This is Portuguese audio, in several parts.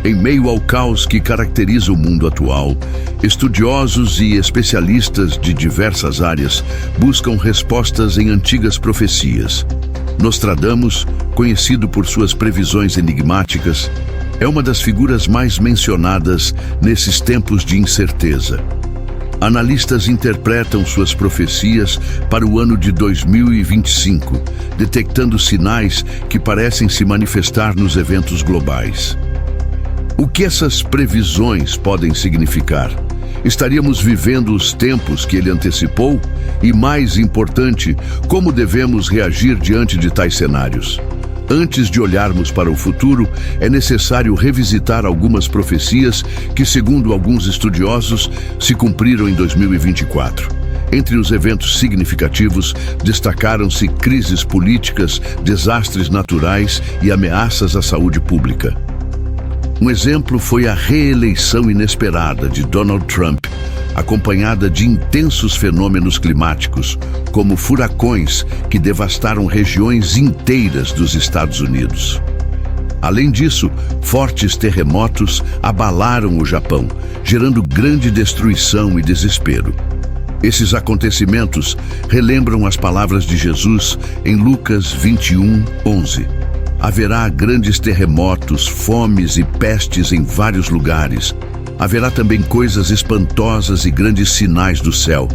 Em meio ao caos que caracteriza o mundo atual, estudiosos e especialistas de diversas áreas buscam respostas em antigas profecias. Nostradamus, conhecido por suas previsões enigmáticas, é uma das figuras mais mencionadas nesses tempos de incerteza. Analistas interpretam suas profecias para o ano de 2025, detectando sinais que parecem se manifestar nos eventos globais. O que essas previsões podem significar? Estaríamos vivendo os tempos que ele antecipou? E, mais importante, como devemos reagir diante de tais cenários? Antes de olharmos para o futuro, é necessário revisitar algumas profecias que, segundo alguns estudiosos, se cumpriram em 2024. Entre os eventos significativos, destacaram-se crises políticas, desastres naturais e ameaças à saúde pública. Um exemplo foi a reeleição inesperada de Donald Trump, acompanhada de intensos fenômenos climáticos, como furacões que devastaram regiões inteiras dos Estados Unidos. Além disso, fortes terremotos abalaram o Japão, gerando grande destruição e desespero. Esses acontecimentos relembram as palavras de Jesus em Lucas 21:11. Haverá grandes terremotos, fomes e pestes em vários lugares. Haverá também coisas espantosas e grandes sinais do céu.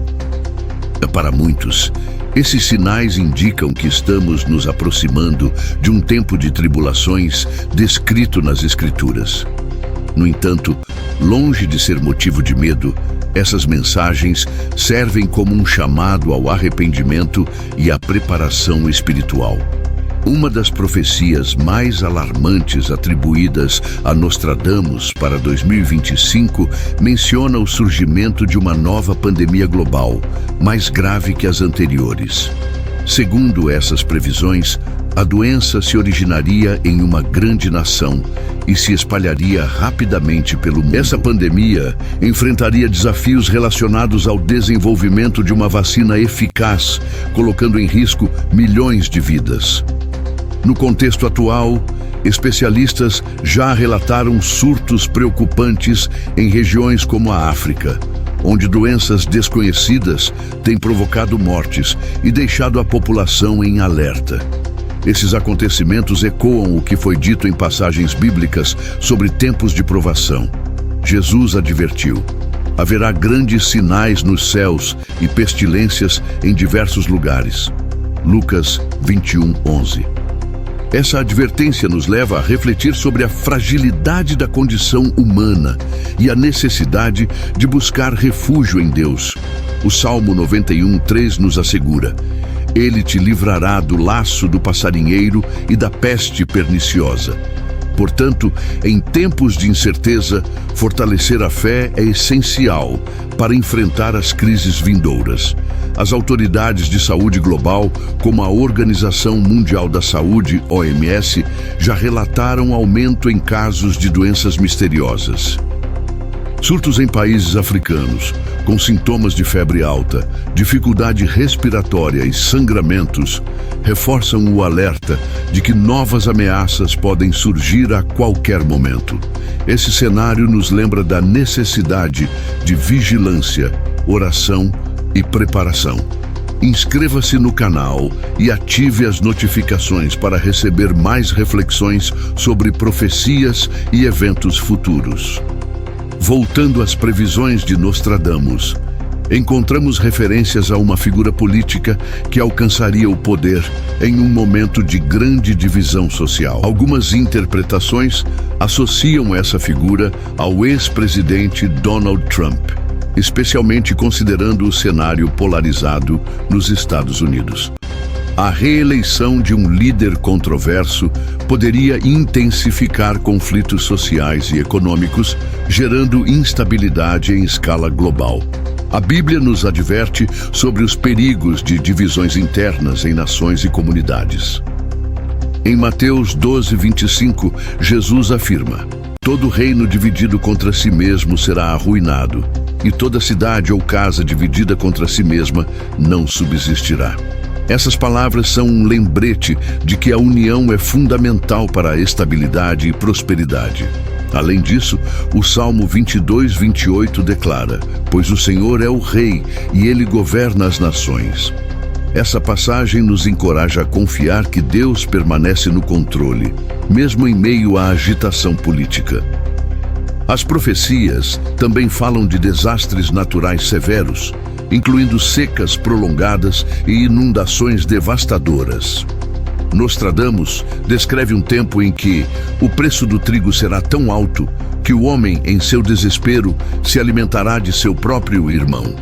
Para muitos, esses sinais indicam que estamos nos aproximando de um tempo de tribulações descrito nas Escrituras. No entanto, longe de ser motivo de medo, essas mensagens servem como um chamado ao arrependimento e à preparação espiritual. Uma das profecias mais alarmantes atribuídas a Nostradamus para 2025 menciona o surgimento de uma nova pandemia global, mais grave que as anteriores. Segundo essas previsões, a doença se originaria em uma grande nação e se espalharia rapidamente pelo mundo. Essa pandemia enfrentaria desafios relacionados ao desenvolvimento de uma vacina eficaz, colocando em risco milhões de vidas. No contexto atual, especialistas já relataram surtos preocupantes em regiões como a África, onde doenças desconhecidas têm provocado mortes e deixado a população em alerta. Esses acontecimentos ecoam o que foi dito em passagens bíblicas sobre tempos de provação. Jesus advertiu: haverá grandes sinais nos céus e pestilências em diversos lugares. Lucas 21:11. Essa advertência nos leva a refletir sobre a fragilidade da condição humana e a necessidade de buscar refúgio em Deus. O Salmo 91:3 nos assegura: Ele te livrará do laço do passarinheiro e da peste perniciosa. Portanto, em tempos de incerteza, fortalecer a fé é essencial para enfrentar as crises vindouras. As autoridades de saúde global, como a Organização Mundial da Saúde, OMS, já relataram aumento em casos de doenças misteriosas. Surtos em países africanos, com sintomas de febre alta, dificuldade respiratória e sangramentos, reforçam o alerta de que novas ameaças podem surgir a qualquer momento. Esse cenário nos lembra da necessidade de vigilância, oração e preparação. Inscreva-se no canal e ative as notificações para receber mais reflexões sobre profecias e eventos futuros. Voltando às previsões de Nostradamus, encontramos referências a uma figura política que alcançaria o poder em um momento de grande divisão social. Algumas interpretações associam essa figura ao ex-presidente Donald Trump, especialmente considerando o cenário polarizado nos Estados Unidos. A reeleição de um líder controverso poderia intensificar conflitos sociais e econômicos, gerando instabilidade em escala global. A Bíblia nos adverte sobre os perigos de divisões internas em nações e comunidades. Em Mateus 12:25, Jesus afirma: todo reino dividido contra si mesmo será arruinado, e toda cidade ou casa dividida contra si mesma não subsistirá. Essas palavras são um lembrete de que a união é fundamental para a estabilidade e prosperidade. Além disso, o Salmo 22:28 declara: "Pois o Senhor é o Rei e Ele governa as nações." Essa passagem nos encoraja a confiar que Deus permanece no controle, mesmo em meio à agitação política. As profecias também falam de desastres naturais severos, incluindo secas prolongadas e inundações devastadoras. Nostradamus descreve um tempo em que o preço do trigo será tão alto que o homem, em seu desespero, se alimentará de seu próprio irmão.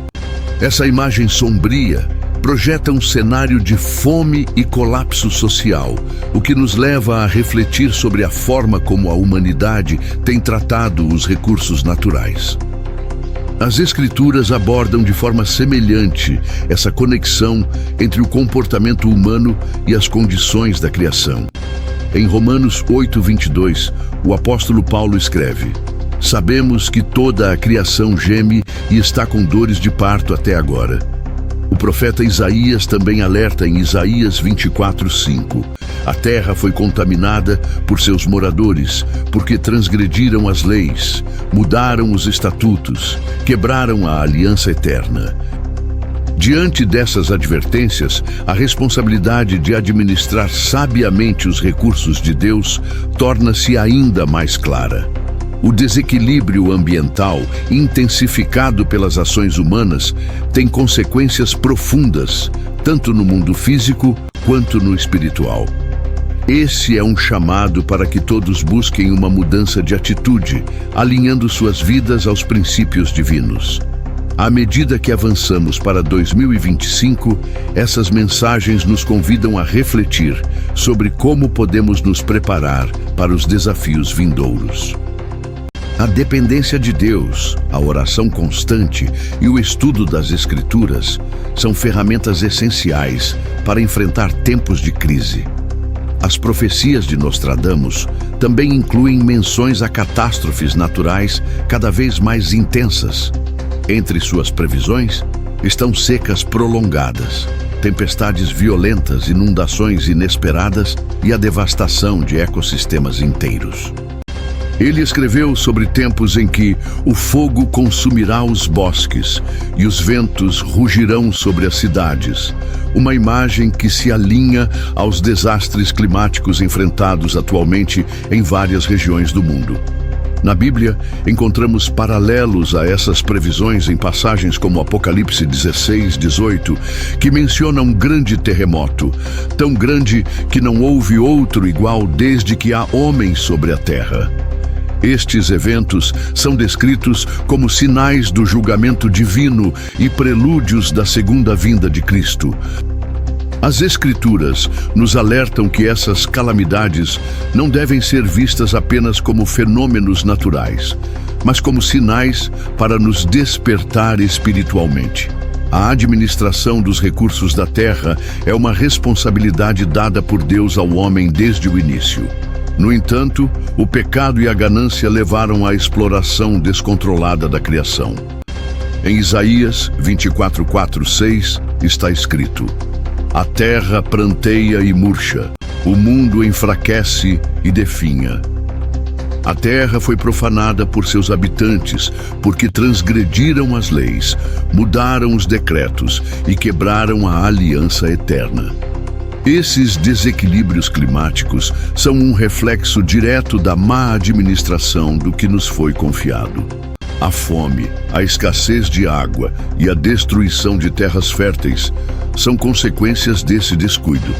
Essa imagem sombria projeta um cenário de fome e colapso social, o que nos leva a refletir sobre a forma como a humanidade tem tratado os recursos naturais. As Escrituras abordam de forma semelhante essa conexão entre o comportamento humano e as condições da criação. Em Romanos 8:22, o apóstolo Paulo escreve: "Sabemos que toda a criação geme e está com dores de parto até agora." O profeta Isaías também alerta em Isaías 24:5: "A terra foi contaminada por seus moradores, porque transgrediram as leis, mudaram os estatutos, quebraram a aliança eterna." Diante dessas advertências, a responsabilidade de administrar sabiamente os recursos de Deus torna-se ainda mais clara. O desequilíbrio ambiental, intensificado pelas ações humanas, tem consequências profundas, tanto no mundo físico quanto no espiritual. Esse é um chamado para que todos busquem uma mudança de atitude, alinhando suas vidas aos princípios divinos. À medida que avançamos para 2025, essas mensagens nos convidam a refletir sobre como podemos nos preparar para os desafios vindouros. A dependência de Deus, a oração constante e o estudo das Escrituras são ferramentas essenciais para enfrentar tempos de crise. As profecias de Nostradamus também incluem menções a catástrofes naturais cada vez mais intensas. Entre suas previsões estão secas prolongadas, tempestades violentas, inundações inesperadas e a devastação de ecossistemas inteiros. Ele escreveu sobre tempos em que o fogo consumirá os bosques e os ventos rugirão sobre as cidades, uma imagem que se alinha aos desastres climáticos enfrentados atualmente em várias regiões do mundo. Na Bíblia, encontramos paralelos a essas previsões em passagens como Apocalipse 16:18, que menciona um grande terremoto, tão grande que não houve outro igual desde que há homens sobre a terra. Estes eventos são descritos como sinais do julgamento divino e prelúdios da segunda vinda de Cristo. As Escrituras nos alertam que essas calamidades não devem ser vistas apenas como fenômenos naturais, mas como sinais para nos despertar espiritualmente. A administração dos recursos da terra é uma responsabilidade dada por Deus ao homem desde o início. No entanto, o pecado e a ganância levaram à exploração descontrolada da criação. Em Isaías 24:4-6 está escrito: "A terra pranteia e murcha, o mundo enfraquece e definha. A terra foi profanada por seus habitantes, porque transgrediram as leis, mudaram os decretos e quebraram a aliança eterna." Esses desequilíbrios climáticos são um reflexo direto da má administração do que nos foi confiado. A fome, a escassez de água e a destruição de terras férteis são consequências desse descuido.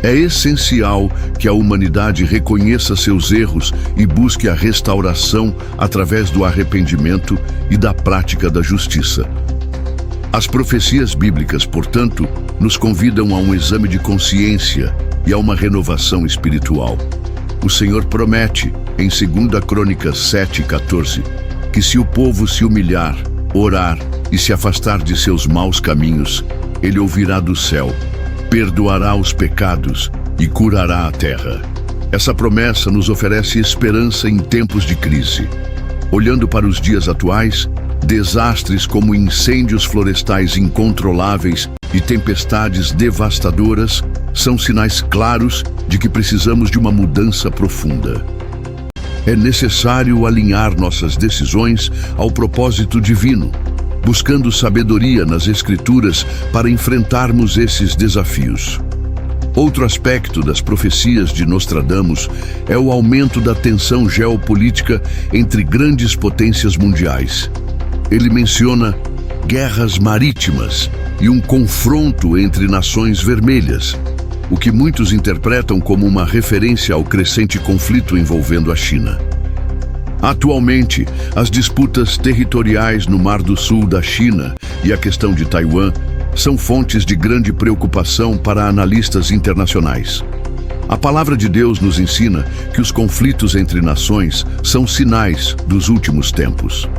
É essencial que a humanidade reconheça seus erros e busque a restauração através do arrependimento e da prática da justiça. As profecias bíblicas, portanto, nos convidam a um exame de consciência e a uma renovação espiritual. O Senhor promete, em 2 Crônicas 7:14, que se o povo se humilhar, orar e se afastar de seus maus caminhos, Ele ouvirá do céu, perdoará os pecados e curará a terra. Essa promessa nos oferece esperança em tempos de crise. Olhando para os dias atuais, desastres como incêndios florestais incontroláveis e tempestades devastadoras são sinais claros de que precisamos de uma mudança profunda. É necessário alinhar nossas decisões ao propósito divino, buscando sabedoria nas Escrituras para enfrentarmos esses desafios. Outro aspecto das profecias de Nostradamus é o aumento da tensão geopolítica entre grandes potências mundiais. Ele menciona guerras marítimas e um confronto entre nações vermelhas, o que muitos interpretam como uma referência ao crescente conflito envolvendo a China. Atualmente, as disputas territoriais no Mar do Sul da China e a questão de Taiwan são fontes de grande preocupação para analistas internacionais. A palavra de Deus nos ensina que os conflitos entre nações são sinais dos últimos tempos.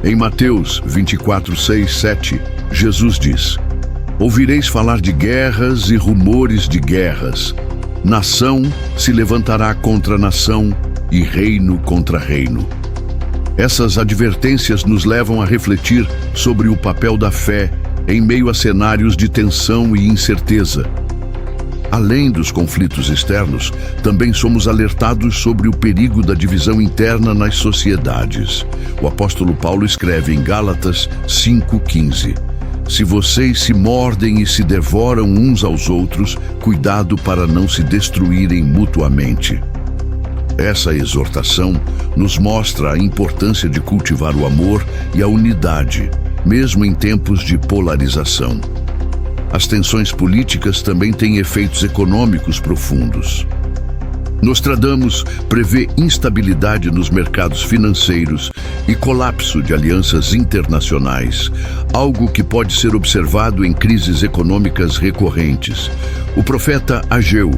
Em Mateus 24:6-7, Jesus diz: "Ouvireis falar de guerras e rumores de guerras. Nação se levantará contra nação e reino contra reino." Essas advertências nos levam a refletir sobre o papel da fé em meio a cenários de tensão e incerteza. Além dos conflitos externos, também somos alertados sobre o perigo da divisão interna nas sociedades. O apóstolo Paulo escreve em Gálatas 5:15: "Se vocês se mordem e se devoram uns aos outros, cuidado para não se destruírem mutuamente." Essa exortação nos mostra a importância de cultivar o amor e a unidade, mesmo em tempos de polarização. As tensões políticas também têm efeitos econômicos profundos. Nostradamus prevê instabilidade nos mercados financeiros e colapso de alianças internacionais, algo que pode ser observado em crises econômicas recorrentes. O profeta Ageu,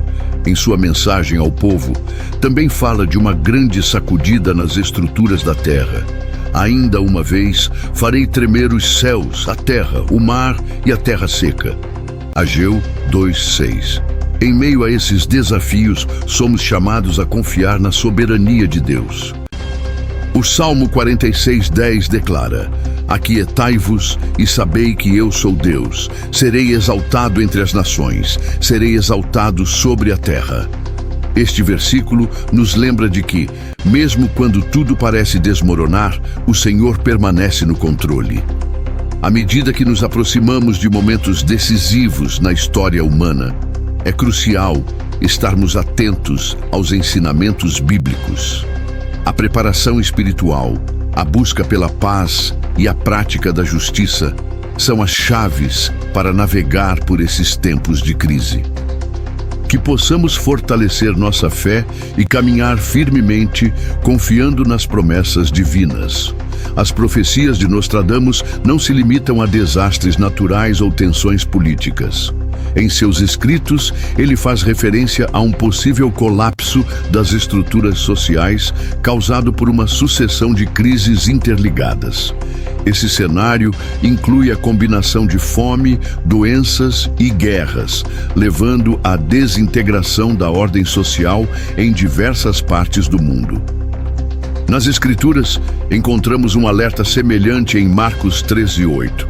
em sua mensagem ao povo, também fala de uma grande sacudida nas estruturas da terra. "Ainda uma vez farei tremer os céus, a terra, o mar e a terra seca." Ageu 2:6. Em meio a esses desafios, somos chamados a confiar na soberania de Deus. O Salmo 46:10 declara: "Aquietai-vos e sabei que eu sou Deus. Serei exaltado entre as nações, serei exaltado sobre a terra." Este versículo nos lembra de que, mesmo quando tudo parece desmoronar, o Senhor permanece no controle. À medida que nos aproximamos de momentos decisivos na história humana, é crucial estarmos atentos aos ensinamentos bíblicos. A preparação espiritual, a busca pela paz e a prática da justiça são as chaves para navegar por esses tempos de crise. Que possamos fortalecer nossa fé e caminhar firmemente, confiando nas promessas divinas. As profecias de Nostradamus não se limitam a desastres naturais ou tensões políticas. Em seus escritos, ele faz referência a um possível colapso das estruturas sociais causado por uma sucessão de crises interligadas. Esse cenário inclui a combinação de fome, doenças e guerras, levando à desintegração da ordem social em diversas partes do mundo. Nas Escrituras, encontramos um alerta semelhante em Marcos 13:8.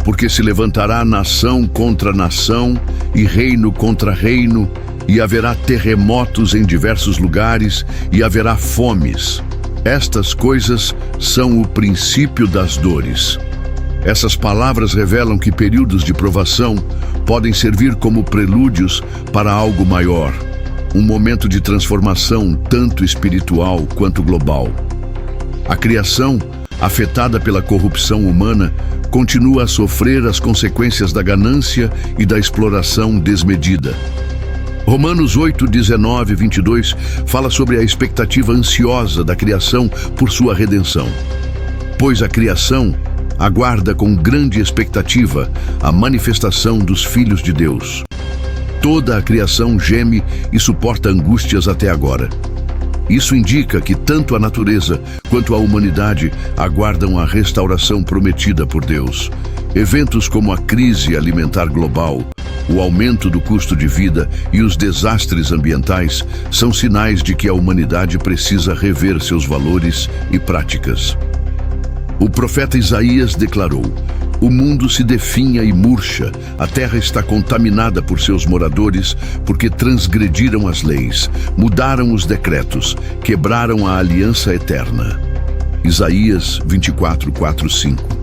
"Porque se levantará nação contra nação e reino contra reino, e haverá terremotos em diversos lugares, e haverá fomes. Estas coisas são o princípio das dores." Essas palavras revelam que períodos de provação podem servir como prelúdios para algo maior, um momento de transformação tanto espiritual quanto global. A criação, afetada pela corrupção humana, continua a sofrer as consequências da ganância e da exploração desmedida. Romanos 8:19-22 fala sobre a expectativa ansiosa da criação por sua redenção. "Pois a criação aguarda com grande expectativa a manifestação dos filhos de Deus. Toda a criação geme e suporta angústias até agora." Isso indica que tanto a natureza quanto a humanidade aguardam a restauração prometida por Deus. Eventos como a crise alimentar global, o aumento do custo de vida e os desastres ambientais são sinais de que a humanidade precisa rever seus valores e práticas. O profeta Isaías declarou: O mundo se definha e murcha, a terra está contaminada por seus moradores, porque transgrediram as leis, mudaram os decretos, quebraram a aliança eterna. Isaías 24, 4, 5.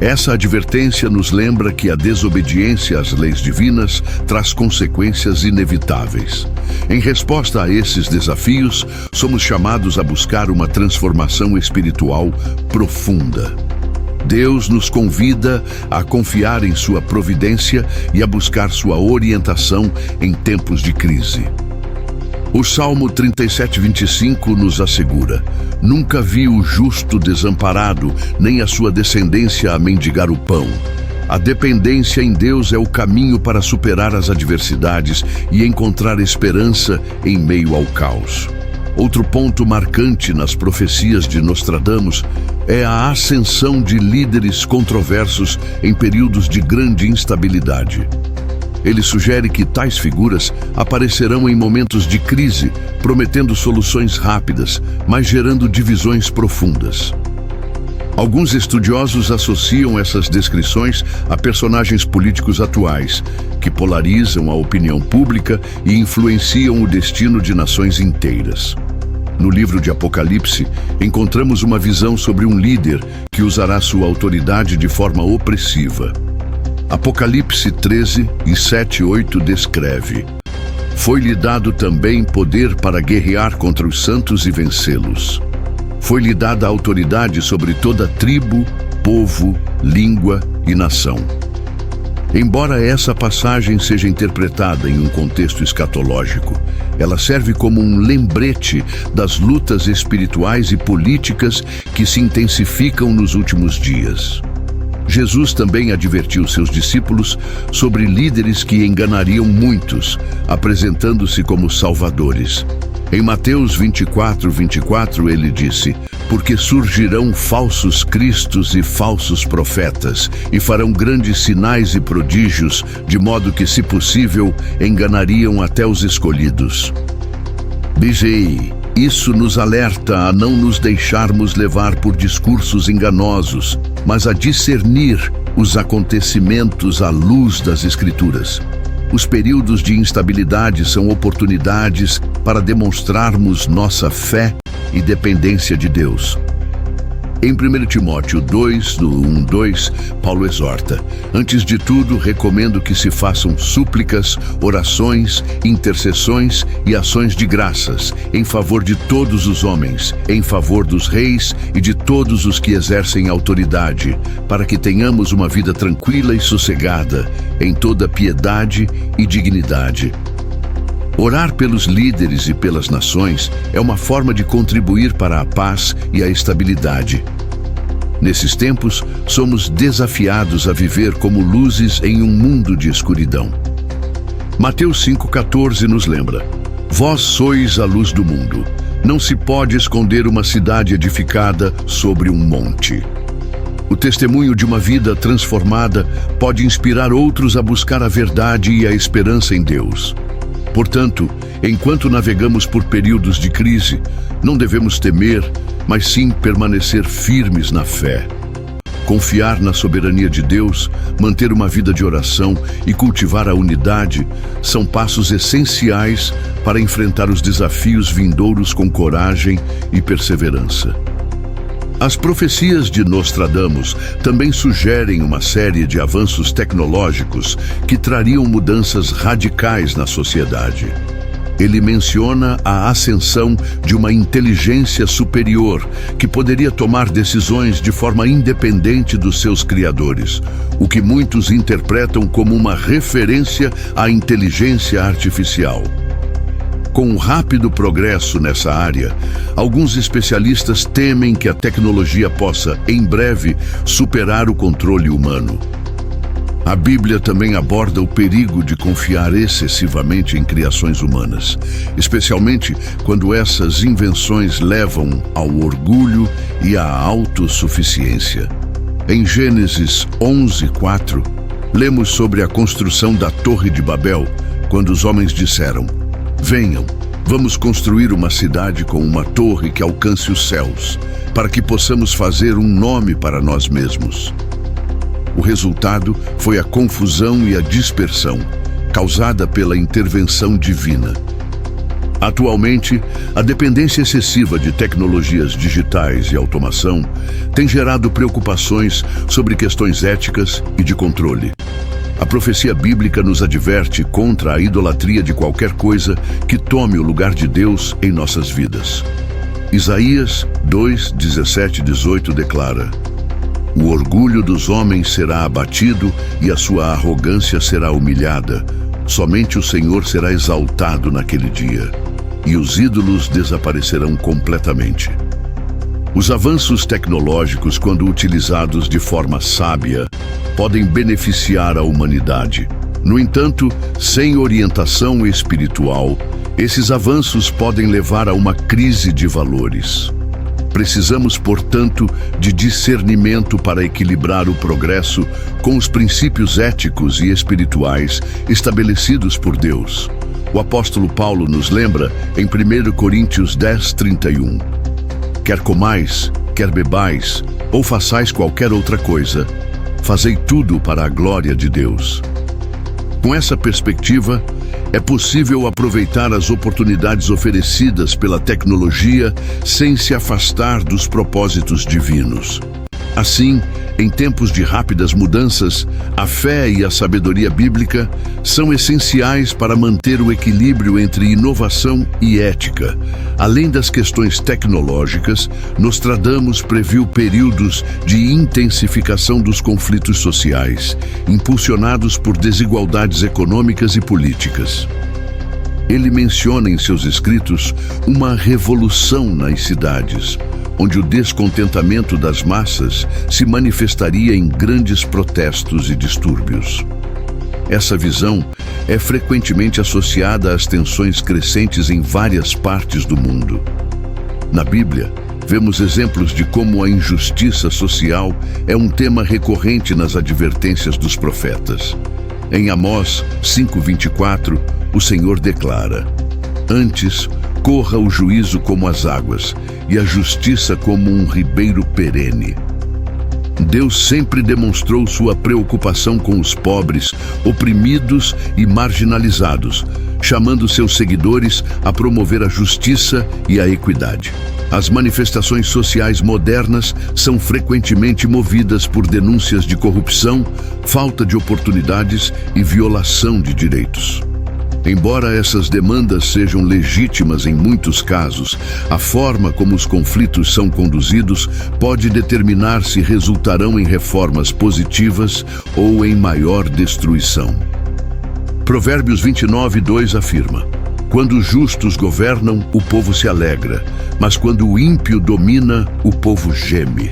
Essa advertência nos lembra que a desobediência às leis divinas traz consequências inevitáveis. Em resposta a esses desafios, somos chamados a buscar uma transformação espiritual profunda. Deus nos convida a confiar em sua providência e a buscar sua orientação em tempos de crise. O Salmo 37:25 nos assegura: nunca vi o justo desamparado, nem a sua descendência a mendigar o pão. A dependência em Deus é o caminho para superar as adversidades e encontrar esperança em meio ao caos. Outro ponto marcante nas profecias de Nostradamus é a ascensão de líderes controversos em períodos de grande instabilidade. Ele sugere que tais figuras aparecerão em momentos de crise, prometendo soluções rápidas, mas gerando divisões profundas. Alguns estudiosos associam essas descrições a personagens políticos atuais, que polarizam a opinião pública e influenciam o destino de nações inteiras. No livro de Apocalipse, encontramos uma visão sobre um líder que usará sua autoridade de forma opressiva. Apocalipse 13, 7 e 8 descreve: foi-lhe dado também poder para guerrear contra os santos e vencê-los. Foi-lhe dada autoridade sobre toda tribo, povo, língua e nação. Embora essa passagem seja interpretada em um contexto escatológico, ela serve como um lembrete das lutas espirituais e políticas que se intensificam nos últimos dias. Jesus também advertiu seus discípulos sobre líderes que enganariam muitos, apresentando-se como salvadores. Em Mateus 24, 24, ele disse: porque surgirão falsos cristos e falsos profetas, e farão grandes sinais e prodígios, de modo que, se possível, enganariam até os escolhidos. Vigie. Isso nos alerta a não nos deixarmos levar por discursos enganosos, mas a discernir os acontecimentos à luz das Escrituras. Os períodos de instabilidade são oportunidades para demonstrarmos nossa fé e dependência de Deus. Em 1 Timóteo 2, no 1:2, Paulo exorta: antes de tudo, recomendo que se façam súplicas, orações, intercessões e ações de graças, em favor de todos os homens, em favor dos reis e de todos os que exercem autoridade, para que tenhamos uma vida tranquila e sossegada, em toda piedade e dignidade. Orar pelos líderes e pelas nações é uma forma de contribuir para a paz e a estabilidade. Nesses tempos, somos desafiados a viver como luzes em um mundo de escuridão. Mateus 5,14 nos lembra: vós sois a luz do mundo. Não se pode esconder uma cidade edificada sobre um monte. O testemunho de uma vida transformada pode inspirar outros a buscar a verdade e a esperança em Deus. Portanto, enquanto navegamos por períodos de crise, não devemos temer, mas sim permanecer firmes na fé. Confiar na soberania de Deus, manter uma vida de oração e cultivar a unidade são passos essenciais para enfrentar os desafios vindouros com coragem e perseverança. As profecias de Nostradamus também sugerem uma série de avanços tecnológicos que trariam mudanças radicais na sociedade. Ele menciona a ascensão de uma inteligência superior que poderia tomar decisões de forma independente dos seus criadores, o que muitos interpretam como uma referência à inteligência artificial. Com um rápido progresso nessa área, alguns especialistas temem que a tecnologia possa, em breve, superar o controle humano. A Bíblia também aborda o perigo de confiar excessivamente em criações humanas, especialmente quando essas invenções levam ao orgulho e à autossuficiência. Em Gênesis 11:4, lemos sobre a construção da Torre de Babel, quando os homens disseram: venham, vamos construir uma cidade com uma torre que alcance os céus, para que possamos fazer um nome para nós mesmos. O resultado foi a confusão e a dispersão, causada pela intervenção divina. Atualmente, a dependência excessiva de tecnologias digitais e automação tem gerado preocupações sobre questões éticas e de controle. A profecia bíblica nos adverte contra a idolatria de qualquer coisa que tome o lugar de Deus em nossas vidas. Isaías 2, 17 e 18 declara: "O orgulho dos homens será abatido e a sua arrogância será humilhada. Somente o Senhor será exaltado naquele dia, e os ídolos desaparecerão completamente." Os avanços tecnológicos, quando utilizados de forma sábia, podem beneficiar a humanidade. No entanto, sem orientação espiritual, esses avanços podem levar a uma crise de valores. Precisamos, portanto, de discernimento para equilibrar o progresso com os princípios éticos e espirituais estabelecidos por Deus. O apóstolo Paulo nos lembra em 1 Coríntios 10, 31. "Quer comais, quer bebais, ou façais qualquer outra coisa, fazei tudo para a glória de Deus." Com essa perspectiva, é possível aproveitar as oportunidades oferecidas pela tecnologia sem se afastar dos propósitos divinos. Assim, em tempos de rápidas mudanças, a fé e a sabedoria bíblica são essenciais para manter o equilíbrio entre inovação e ética. Além das questões tecnológicas, Nostradamus previu períodos de intensificação dos conflitos sociais, impulsionados por desigualdades econômicas e políticas. Ele menciona em seus escritos uma revolução nas cidades, onde o descontentamento das massas se manifestaria em grandes protestos e distúrbios. Essa visão é frequentemente associada às tensões crescentes em várias partes do mundo. Na Bíblia, vemos exemplos de como a injustiça social é um tema recorrente nas advertências dos profetas. Em Amós 5:24, o Senhor declara: "Antes, corra o juízo como as águas, e a justiça como um ribeiro perene." Deus sempre demonstrou sua preocupação com os pobres, oprimidos e marginalizados, chamando seus seguidores a promover a justiça e a equidade. As manifestações sociais modernas são frequentemente movidas por denúncias de corrupção, falta de oportunidades e violação de direitos. Embora essas demandas sejam legítimas em muitos casos, a forma como os conflitos são conduzidos pode determinar se resultarão em reformas positivas ou em maior destruição. Provérbios 29:2 afirma: "Quando os justos governam, o povo se alegra, mas quando o ímpio domina, o povo geme."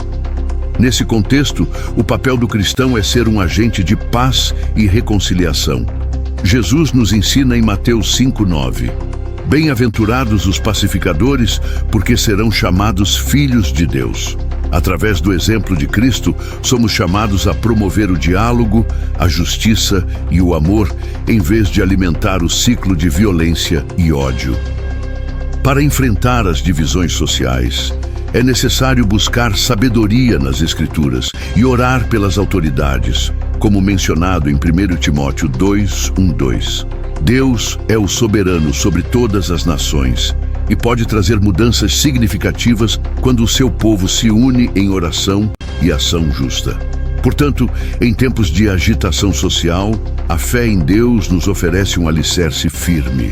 Nesse contexto, o papel do cristão é ser um agente de paz e reconciliação. Jesus nos ensina em Mateus 5:9: "Bem-aventurados os pacificadores, porque serão chamados filhos de Deus." Através do exemplo de Cristo, somos chamados a promover o diálogo, a justiça e o amor, em vez de alimentar o ciclo de violência e ódio. Para enfrentar as divisões sociais, é necessário buscar sabedoria nas Escrituras e orar pelas autoridades, como mencionado em 1 Timóteo 2:1-2. Deus é o soberano sobre todas as nações e pode trazer mudanças significativas quando o seu povo se une em oração e ação justa. Portanto, em tempos de agitação social, a fé em Deus nos oferece um alicerce firme.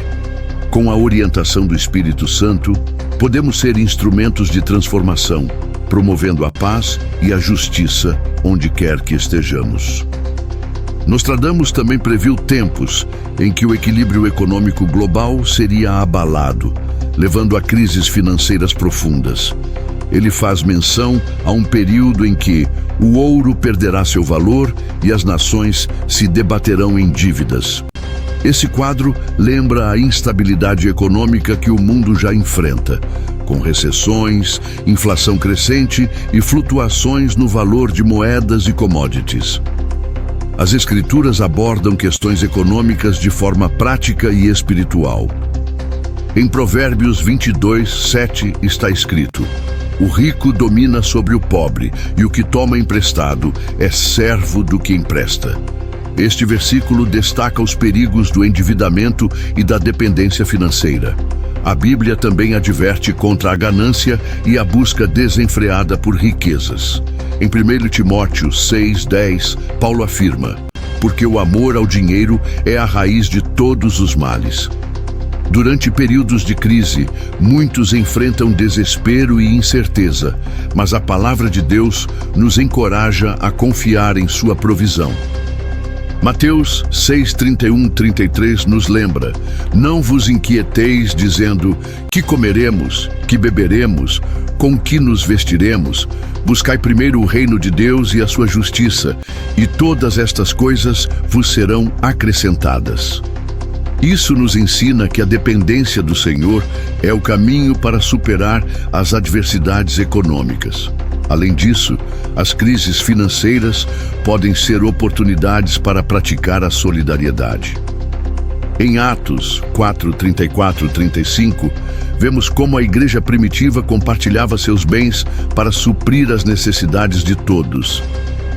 Com a orientação do Espírito Santo, podemos ser instrumentos de transformação, promovendo a paz e a justiça onde quer que estejamos. Nostradamus também previu tempos em que o equilíbrio econômico global seria abalado, levando a crises financeiras profundas. Ele faz menção a um período em que o ouro perderá seu valor e as nações se debaterão em dívidas. Esse quadro lembra a instabilidade econômica que o mundo já enfrenta, com recessões, inflação crescente e flutuações no valor de moedas e commodities. As Escrituras abordam questões econômicas de forma prática e espiritual. Em Provérbios 22:7 está escrito: O rico domina sobre o pobre, e o que toma emprestado é servo do que empresta. Este versículo destaca os perigos do endividamento e da dependência financeira. A Bíblia também adverte contra a ganância e a busca desenfreada por riquezas. Em 1 Timóteo 6:10, Paulo afirma: porque o amor ao dinheiro é a raiz de todos os males. Durante períodos de crise, muitos enfrentam desespero e incerteza, mas a palavra de Deus nos encoraja a confiar em sua provisão. Mateus 6:31-33 nos lembra: não vos inquieteis dizendo: que comeremos, que beberemos, com que nos vestiremos? Buscai primeiro o reino de Deus e a sua justiça, e todas estas coisas vos serão acrescentadas. Isso nos ensina que a dependência do Senhor é o caminho para superar as adversidades econômicas. Além disso, as crises financeiras podem ser oportunidades para praticar a solidariedade. Em Atos 4:34-35, vemos como a igreja primitiva compartilhava seus bens para suprir as necessidades de todos.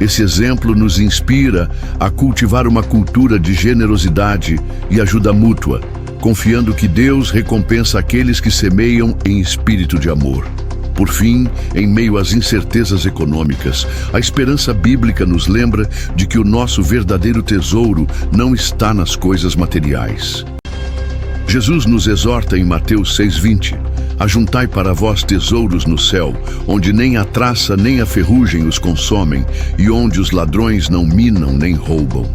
Esse exemplo nos inspira a cultivar uma cultura de generosidade e ajuda mútua, confiando que Deus recompensa aqueles que semeiam em espírito de amor. Por fim, em meio às incertezas econômicas, a esperança bíblica nos lembra de que o nosso verdadeiro tesouro não está nas coisas materiais. Jesus nos exorta em Mateus 6:20: ajuntai para vós tesouros no céu, onde nem a traça nem a ferrugem os consomem, e onde os ladrões não minam nem roubam.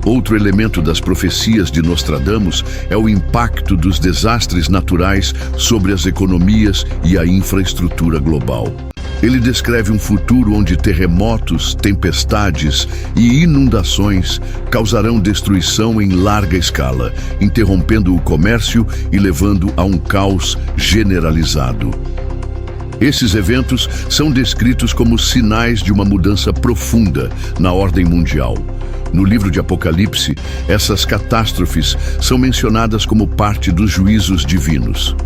Outro elemento das profecias de Nostradamus é o impacto dos desastres naturais sobre as economias e a infraestrutura global. Ele descreve um futuro onde terremotos, tempestades e inundações causarão destruição em larga escala, interrompendo o comércio e levando a um caos generalizado. Esses eventos são descritos como sinais de uma mudança profunda na ordem mundial. No livro de Apocalipse, essas catástrofes são mencionadas como parte dos juízos divinos.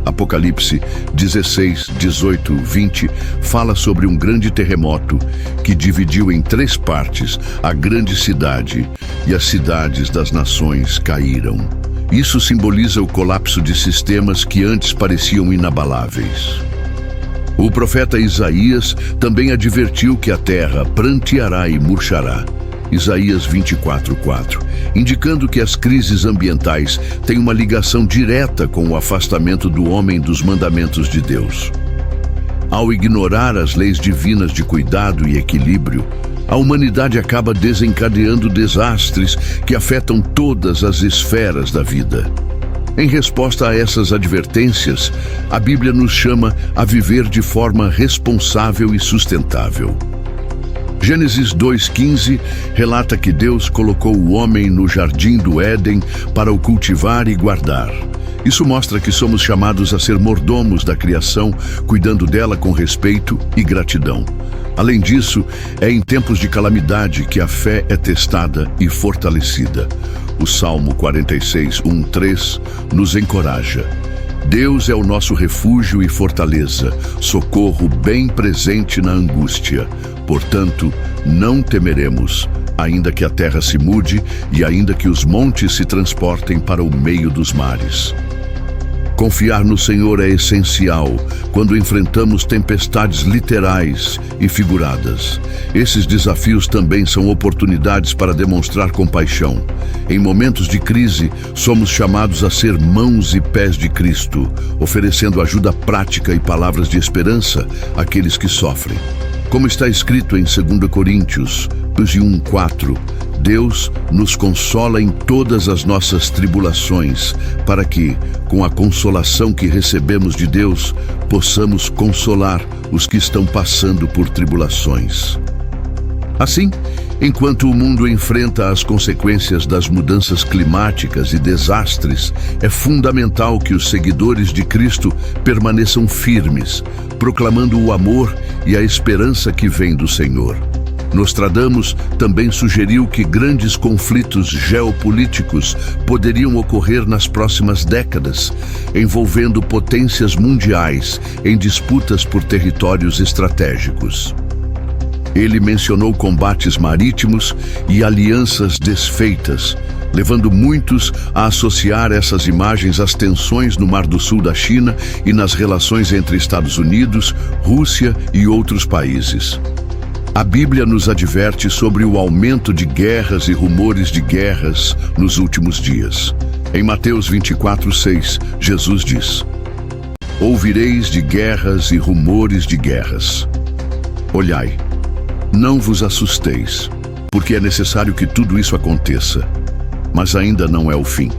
Apocalipse 16, 18, 20 fala sobre um grande terremoto que dividiu em 3 partes a grande cidade, e as cidades das nações caíram. Isso simboliza o colapso de sistemas que antes pareciam inabaláveis. O profeta Isaías também advertiu que a terra pranteará e murchará. Isaías 24:4, indicando que as crises ambientais têm uma ligação direta com o afastamento do homem dos mandamentos de Deus. Ao ignorar as leis divinas de cuidado e equilíbrio, a humanidade acaba desencadeando desastres que afetam todas as esferas da vida. Em resposta a essas advertências, a Bíblia nos chama a viver de forma responsável e sustentável. Gênesis 2:15 relata que Deus colocou o homem no jardim do Éden para o cultivar e guardar. Isso mostra que somos chamados a ser mordomos da criação, cuidando dela com respeito e gratidão. Além disso, é em tempos de calamidade que a fé é testada e fortalecida. O Salmo 46:1-3 nos encoraja: Deus é o nosso refúgio e fortaleza, socorro bem presente na angústia. Portanto, não temeremos, ainda que a terra se mude e ainda que os montes se transportem para o meio dos mares. Confiar no Senhor é essencial quando enfrentamos tempestades literais e figuradas. Esses desafios também são oportunidades para demonstrar compaixão. Em momentos de crise, somos chamados a ser mãos e pés de Cristo, oferecendo ajuda prática e palavras de esperança àqueles que sofrem. Como está escrito em 2 Coríntios 1:4, Deus nos consola em todas as nossas tribulações, para que, com a consolação que recebemos de Deus, possamos consolar os que estão passando por tribulações. Assim, enquanto o mundo enfrenta as consequências das mudanças climáticas e desastres, é fundamental que os seguidores de Cristo permaneçam firmes, proclamando o amor e a esperança que vem do Senhor. Nostradamus também sugeriu que grandes conflitos geopolíticos poderiam ocorrer nas próximas décadas, envolvendo potências mundiais em disputas por territórios estratégicos. Ele mencionou combates marítimos e alianças desfeitas, levando muitos a associar essas imagens às tensões no Mar do Sul da China e nas relações entre Estados Unidos, Rússia e outros países. A Bíblia nos adverte sobre o aumento de guerras e rumores de guerras nos últimos dias. Em Mateus 24:6, Jesus diz: "Ouvireis de guerras e rumores de guerras. Olhai, não vos assusteis, porque é necessário que tudo isso aconteça, mas ainda não é o fim."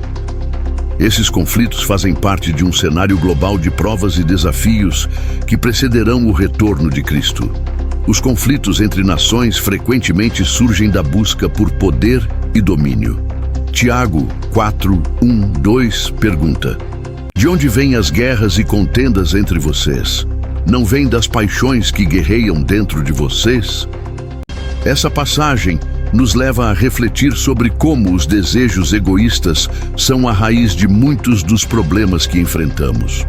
Esses conflitos fazem parte de um cenário global de provas e desafios que precederão o retorno de Cristo. Os conflitos entre nações frequentemente surgem da busca por poder e domínio. Tiago 4:1-2 pergunta: "De onde vêm as guerras e contendas entre vocês? Não vêm das paixões que guerreiam dentro de vocês?" Essa passagem nos leva a refletir sobre como os desejos egoístas são a raiz de muitos dos problemas que enfrentamos.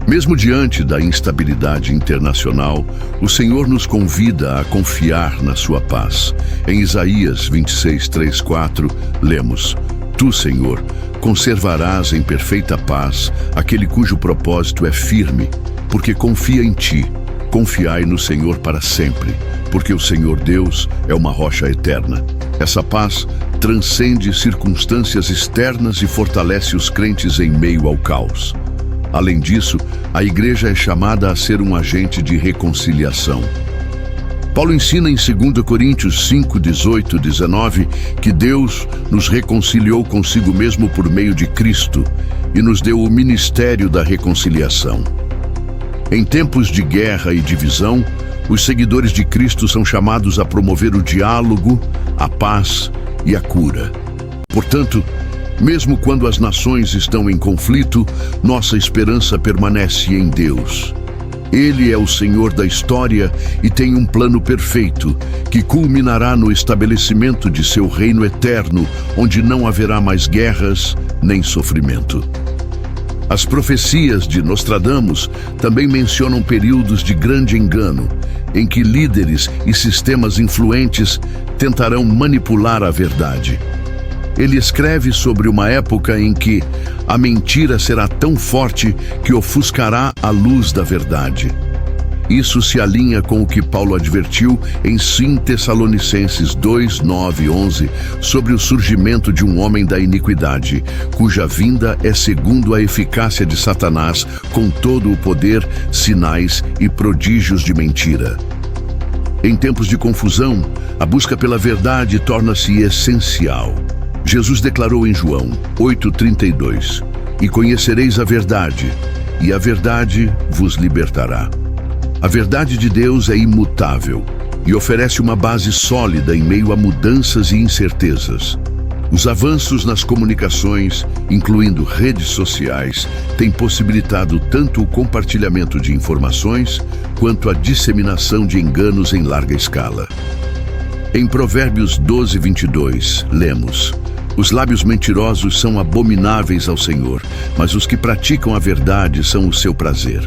Mesmo diante da instabilidade internacional, o Senhor nos convida a confiar na sua paz. Em Isaías 26:3-4, lemos: "Tu, Senhor, conservarás em perfeita paz aquele cujo propósito é firme, porque confia em ti. Confiai no Senhor para sempre, porque o Senhor Deus é uma rocha eterna." Essa paz transcende circunstâncias externas e fortalece os crentes em meio ao caos. Além disso, a igreja é chamada a ser um agente de reconciliação. Paulo ensina em 2 Coríntios 5:18-19 que Deus nos reconciliou consigo mesmo por meio de Cristo e nos deu o ministério da reconciliação. Em tempos de guerra e divisão, os seguidores de Cristo são chamados a promover o diálogo, a paz e a cura. Portanto, mesmo quando as nações estão em conflito, nossa esperança permanece em Deus. Ele é o Senhor da história e tem um plano perfeito, que culminará no estabelecimento de seu reino eterno, onde não haverá mais guerras nem sofrimento. As profecias de Nostradamus também mencionam períodos de grande engano, em que líderes e sistemas influentes tentarão manipular a verdade. Ele escreve sobre uma época em que a mentira será tão forte que ofuscará a luz da verdade. Isso se alinha com o que Paulo advertiu em 5 Tessalonicenses 2:9-11 sobre o surgimento de um homem da iniquidade, cuja vinda é segundo a eficácia de Satanás, com todo o poder, sinais e prodígios de mentira. Em tempos de confusão, a busca pela verdade torna-se essencial. Jesus declarou em João 8:32: "E conhecereis a verdade, e a verdade vos libertará." A verdade de Deus é imutável e oferece uma base sólida em meio a mudanças e incertezas. Os avanços nas comunicações, incluindo redes sociais, têm possibilitado tanto o compartilhamento de informações quanto a disseminação de enganos em larga escala. Em Provérbios 12:22, lemos: "Os lábios mentirosos são abomináveis ao Senhor, mas os que praticam a verdade são o seu prazer."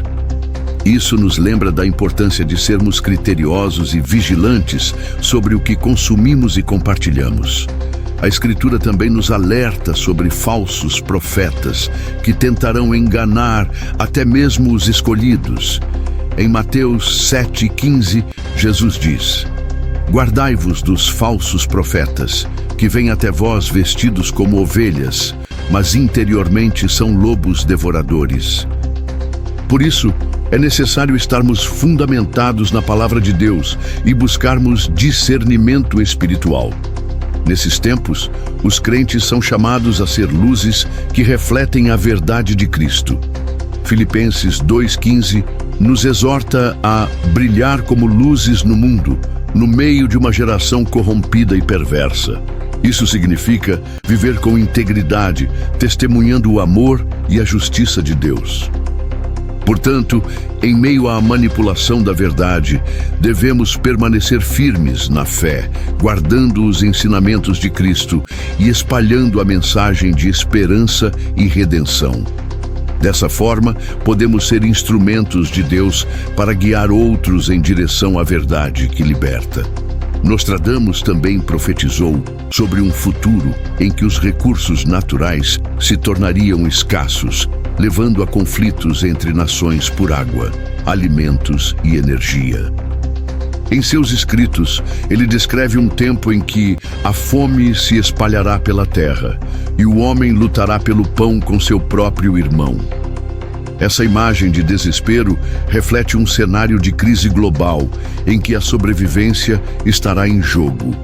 Isso nos lembra da importância de sermos criteriosos e vigilantes sobre o que consumimos e compartilhamos. A Escritura também nos alerta sobre falsos profetas que tentarão enganar até mesmo os escolhidos. Em Mateus 7:15, Jesus diz: "Guardai-vos dos falsos profetas, que vêm até vós vestidos como ovelhas, mas interiormente são lobos devoradores." Por isso, é necessário estarmos fundamentados na palavra de Deus e buscarmos discernimento espiritual. Nesses tempos, os crentes são chamados a ser luzes que refletem a verdade de Cristo. Filipenses 2:15 nos exorta a brilhar como luzes no mundo, no meio de uma geração corrompida e perversa. Isso significa viver com integridade, testemunhando o amor e a justiça de Deus. Portanto, em meio à manipulação da verdade, devemos permanecer firmes na fé, guardando os ensinamentos de Cristo e espalhando a mensagem de esperança e redenção. Dessa forma, podemos ser instrumentos de Deus para guiar outros em direção à verdade que liberta. Nostradamus também profetizou sobre um futuro em que os recursos naturais se tornariam escassos, levando a conflitos entre nações por água, alimentos e energia. Em seus escritos, ele descreve um tempo em que a fome se espalhará pela terra e o homem lutará pelo pão com seu próprio irmão. Essa imagem de desespero reflete um cenário de crise global em que a sobrevivência estará em jogo.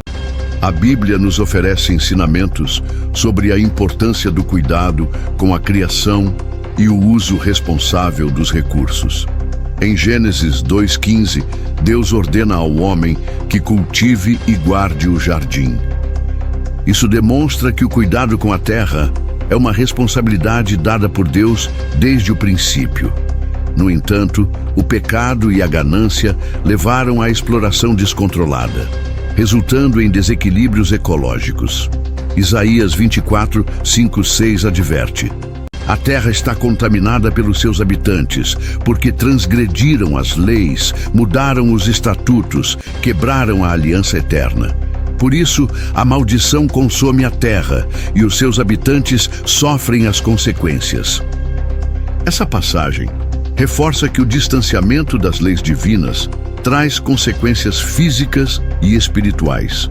A Bíblia nos oferece ensinamentos sobre a importância do cuidado com a criação e o uso responsável dos recursos. Em Gênesis 2:15, Deus ordena ao homem que cultive e guarde o jardim. Isso demonstra que o cuidado com a terra é uma responsabilidade dada por Deus desde o princípio. No entanto, o pecado e a ganância levaram à exploração descontrolada, resultando em desequilíbrios ecológicos. Isaías 24:5-6 adverte: a terra está contaminada pelos seus habitantes, porque transgrediram as leis, mudaram os estatutos, quebraram a aliança eterna. Por isso, a maldição consome a terra e os seus habitantes sofrem as consequências. Essa passagem reforça que o distanciamento das leis divinas traz consequências físicas e espirituais.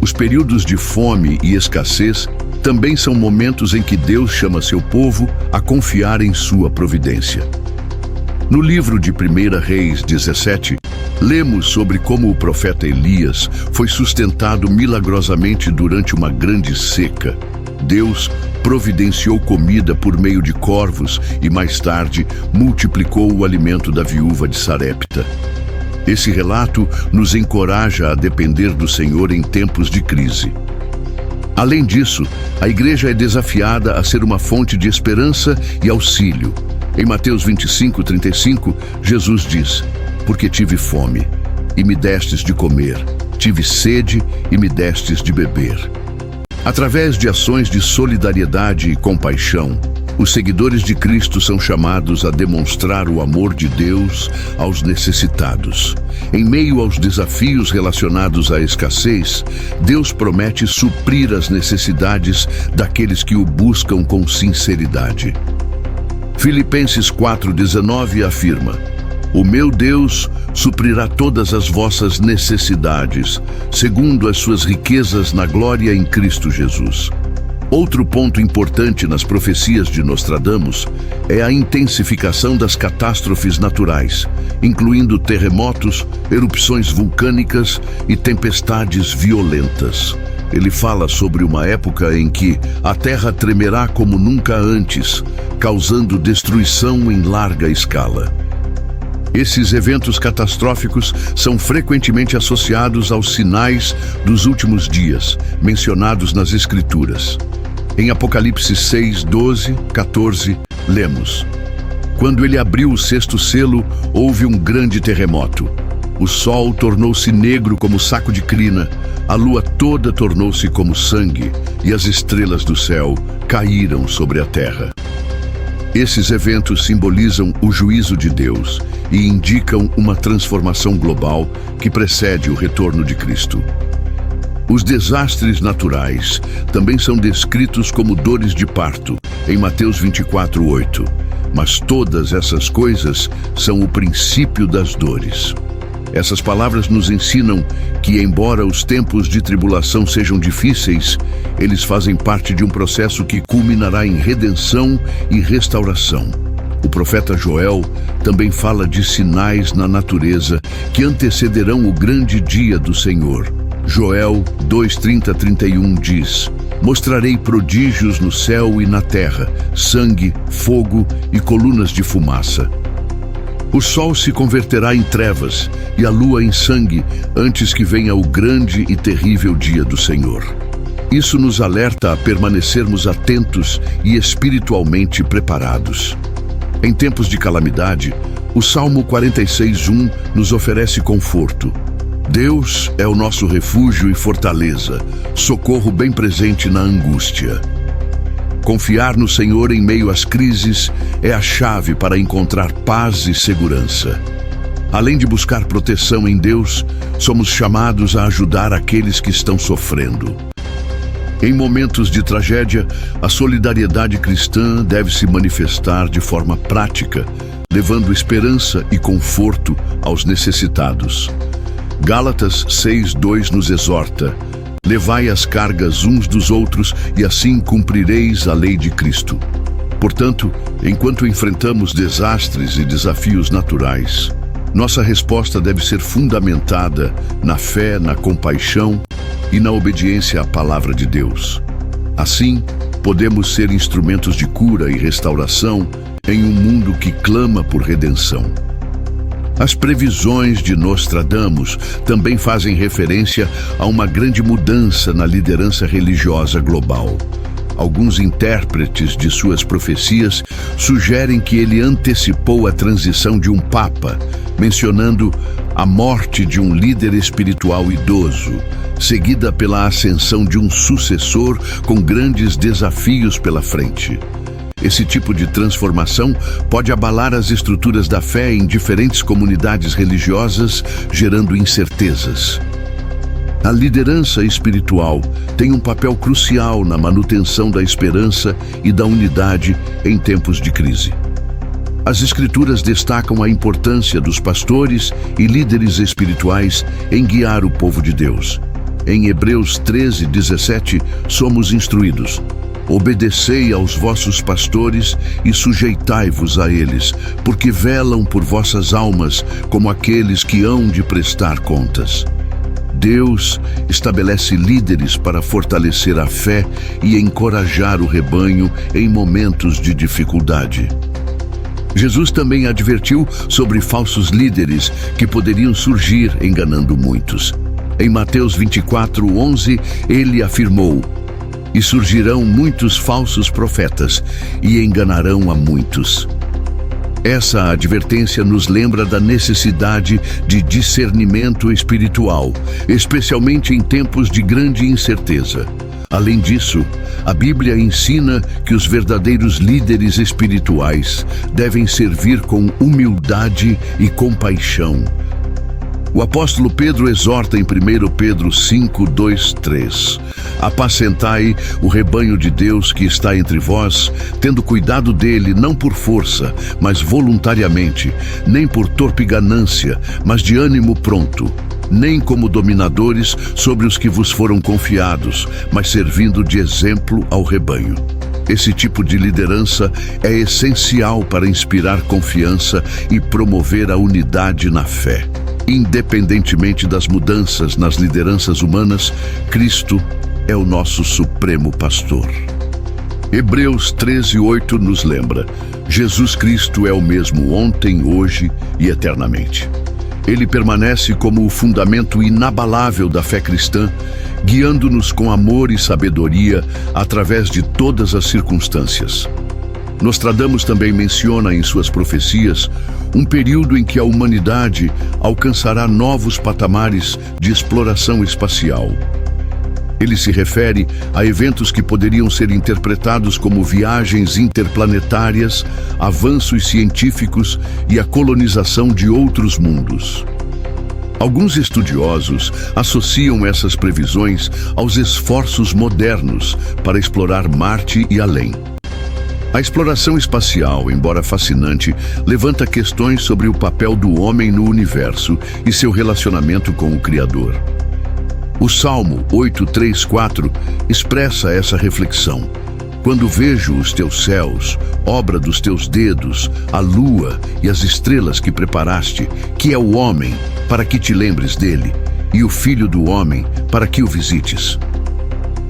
Os períodos de fome e escassez também são momentos em que Deus chama seu povo a confiar em sua providência. No livro de 1 Reis 17, lemos sobre como o profeta Elias foi sustentado milagrosamente durante uma grande seca. Deus providenciou comida por meio de corvos e, mais tarde, multiplicou o alimento da viúva de Sarepta. Esse relato nos encoraja a depender do Senhor em tempos de crise. Além disso, a igreja é desafiada a ser uma fonte de esperança e auxílio. Em Mateus 25:35, Jesus diz: porque tive fome, e me destes de comer, tive sede, e me destes de beber. Através de ações de solidariedade e compaixão, os seguidores de Cristo são chamados a demonstrar o amor de Deus aos necessitados. Em meio aos desafios relacionados à escassez, Deus promete suprir as necessidades daqueles que o buscam com sinceridade. Filipenses 4:19 afirma: o meu Deus suprirá todas as vossas necessidades, segundo as suas riquezas na glória em Cristo Jesus. Outro ponto importante nas profecias de Nostradamus é a intensificação das catástrofes naturais, incluindo terremotos, erupções vulcânicas e tempestades violentas. Ele fala sobre uma época em que a terra tremerá como nunca antes, causando destruição em larga escala. Esses eventos catastróficos são frequentemente associados aos sinais dos últimos dias, mencionados nas Escrituras. Em Apocalipse 6:12-14, lemos: quando ele abriu o sexto selo, houve um grande terremoto. O sol tornou-se negro como saco de crina, a lua toda tornou-se como sangue, e as estrelas do céu caíram sobre a terra. Esses eventos simbolizam o juízo de Deus e indicam uma transformação global que precede o retorno de Cristo. Os desastres naturais também são descritos como dores de parto, em Mateus 24:8. Mas todas essas coisas são o princípio das dores. Essas palavras nos ensinam que, embora os tempos de tribulação sejam difíceis, eles fazem parte de um processo que culminará em redenção e restauração. O profeta Joel também fala de sinais na natureza que antecederão o grande dia do Senhor. Joel 2:30-31 diz: mostrarei prodígios no céu e na terra, sangue, fogo e colunas de fumaça. O sol se converterá em trevas e a lua em sangue antes que venha o grande e terrível dia do Senhor. Isso nos alerta a permanecermos atentos e espiritualmente preparados. Em tempos de calamidade, o Salmo 46:1 nos oferece conforto. Deus é o nosso refúgio e fortaleza, socorro bem presente na angústia. Confiar no Senhor em meio às crises é a chave para encontrar paz e segurança. Além de buscar proteção em Deus, somos chamados a ajudar aqueles que estão sofrendo. Em momentos de tragédia, a solidariedade cristã deve se manifestar de forma prática, levando esperança e conforto aos necessitados. Gálatas 6:2 nos exorta: levai as cargas uns dos outros e assim cumprireis a lei de Cristo. Portanto, enquanto enfrentamos desastres e desafios naturais, nossa resposta deve ser fundamentada na fé, na compaixão e na obediência à palavra de Deus. Assim, podemos ser instrumentos de cura e restauração em um mundo que clama por redenção. As previsões de Nostradamus também fazem referência a uma grande mudança na liderança religiosa global. Alguns intérpretes de suas profecias sugerem que ele antecipou a transição de um papa, mencionando a morte de um líder espiritual idoso, seguida pela ascensão de um sucessor com grandes desafios pela frente. Esse tipo de transformação pode abalar as estruturas da fé em diferentes comunidades religiosas, gerando incertezas. A liderança espiritual tem um papel crucial na manutenção da esperança e da unidade em tempos de crise. As Escrituras destacam a importância dos pastores e líderes espirituais em guiar o povo de Deus. Em Hebreus 13:17, somos instruídos: obedecei aos vossos pastores e sujeitai-vos a eles, porque velam por vossas almas como aqueles que hão de prestar contas. Deus estabelece líderes para fortalecer a fé e encorajar o rebanho em momentos de dificuldade. Jesus também advertiu sobre falsos líderes que poderiam surgir enganando muitos. Em Mateus 24:11, ele afirmou: e surgirão muitos falsos profetas e enganarão a muitos. Essa advertência nos lembra da necessidade de discernimento espiritual, especialmente em tempos de grande incerteza. Além disso, a Bíblia ensina que os verdadeiros líderes espirituais devem servir com humildade e compaixão. O apóstolo Pedro exorta em 1 Pedro 5:2-3: apacentai o rebanho de Deus que está entre vós, tendo cuidado dele não por força, mas voluntariamente, nem por torpe ganância, mas de ânimo pronto, nem como dominadores sobre os que vos foram confiados, mas servindo de exemplo ao rebanho. Esse tipo de liderança é essencial para inspirar confiança e promover a unidade na fé. Independentemente das mudanças nas lideranças humanas, Cristo é o nosso supremo pastor. Hebreus 13:8 nos lembra: Jesus Cristo é o mesmo ontem, hoje e eternamente. Ele permanece como o fundamento inabalável da fé cristã, guiando-nos com amor e sabedoria através de todas as circunstâncias. Nostradamus também menciona em suas profecias um período em que a humanidade alcançará novos patamares de exploração espacial. Ele se refere a eventos que poderiam ser interpretados como viagens interplanetárias, avanços científicos e a colonização de outros mundos. Alguns estudiosos associam essas previsões aos esforços modernos para explorar Marte e além. A exploração espacial, embora fascinante, levanta questões sobre o papel do homem no universo e seu relacionamento com o Criador. O Salmo 8:3-4 expressa essa reflexão: quando vejo os teus céus, obra dos teus dedos, a lua e as estrelas que preparaste, que é o homem, para que te lembres dele, e o filho do homem, para que o visites.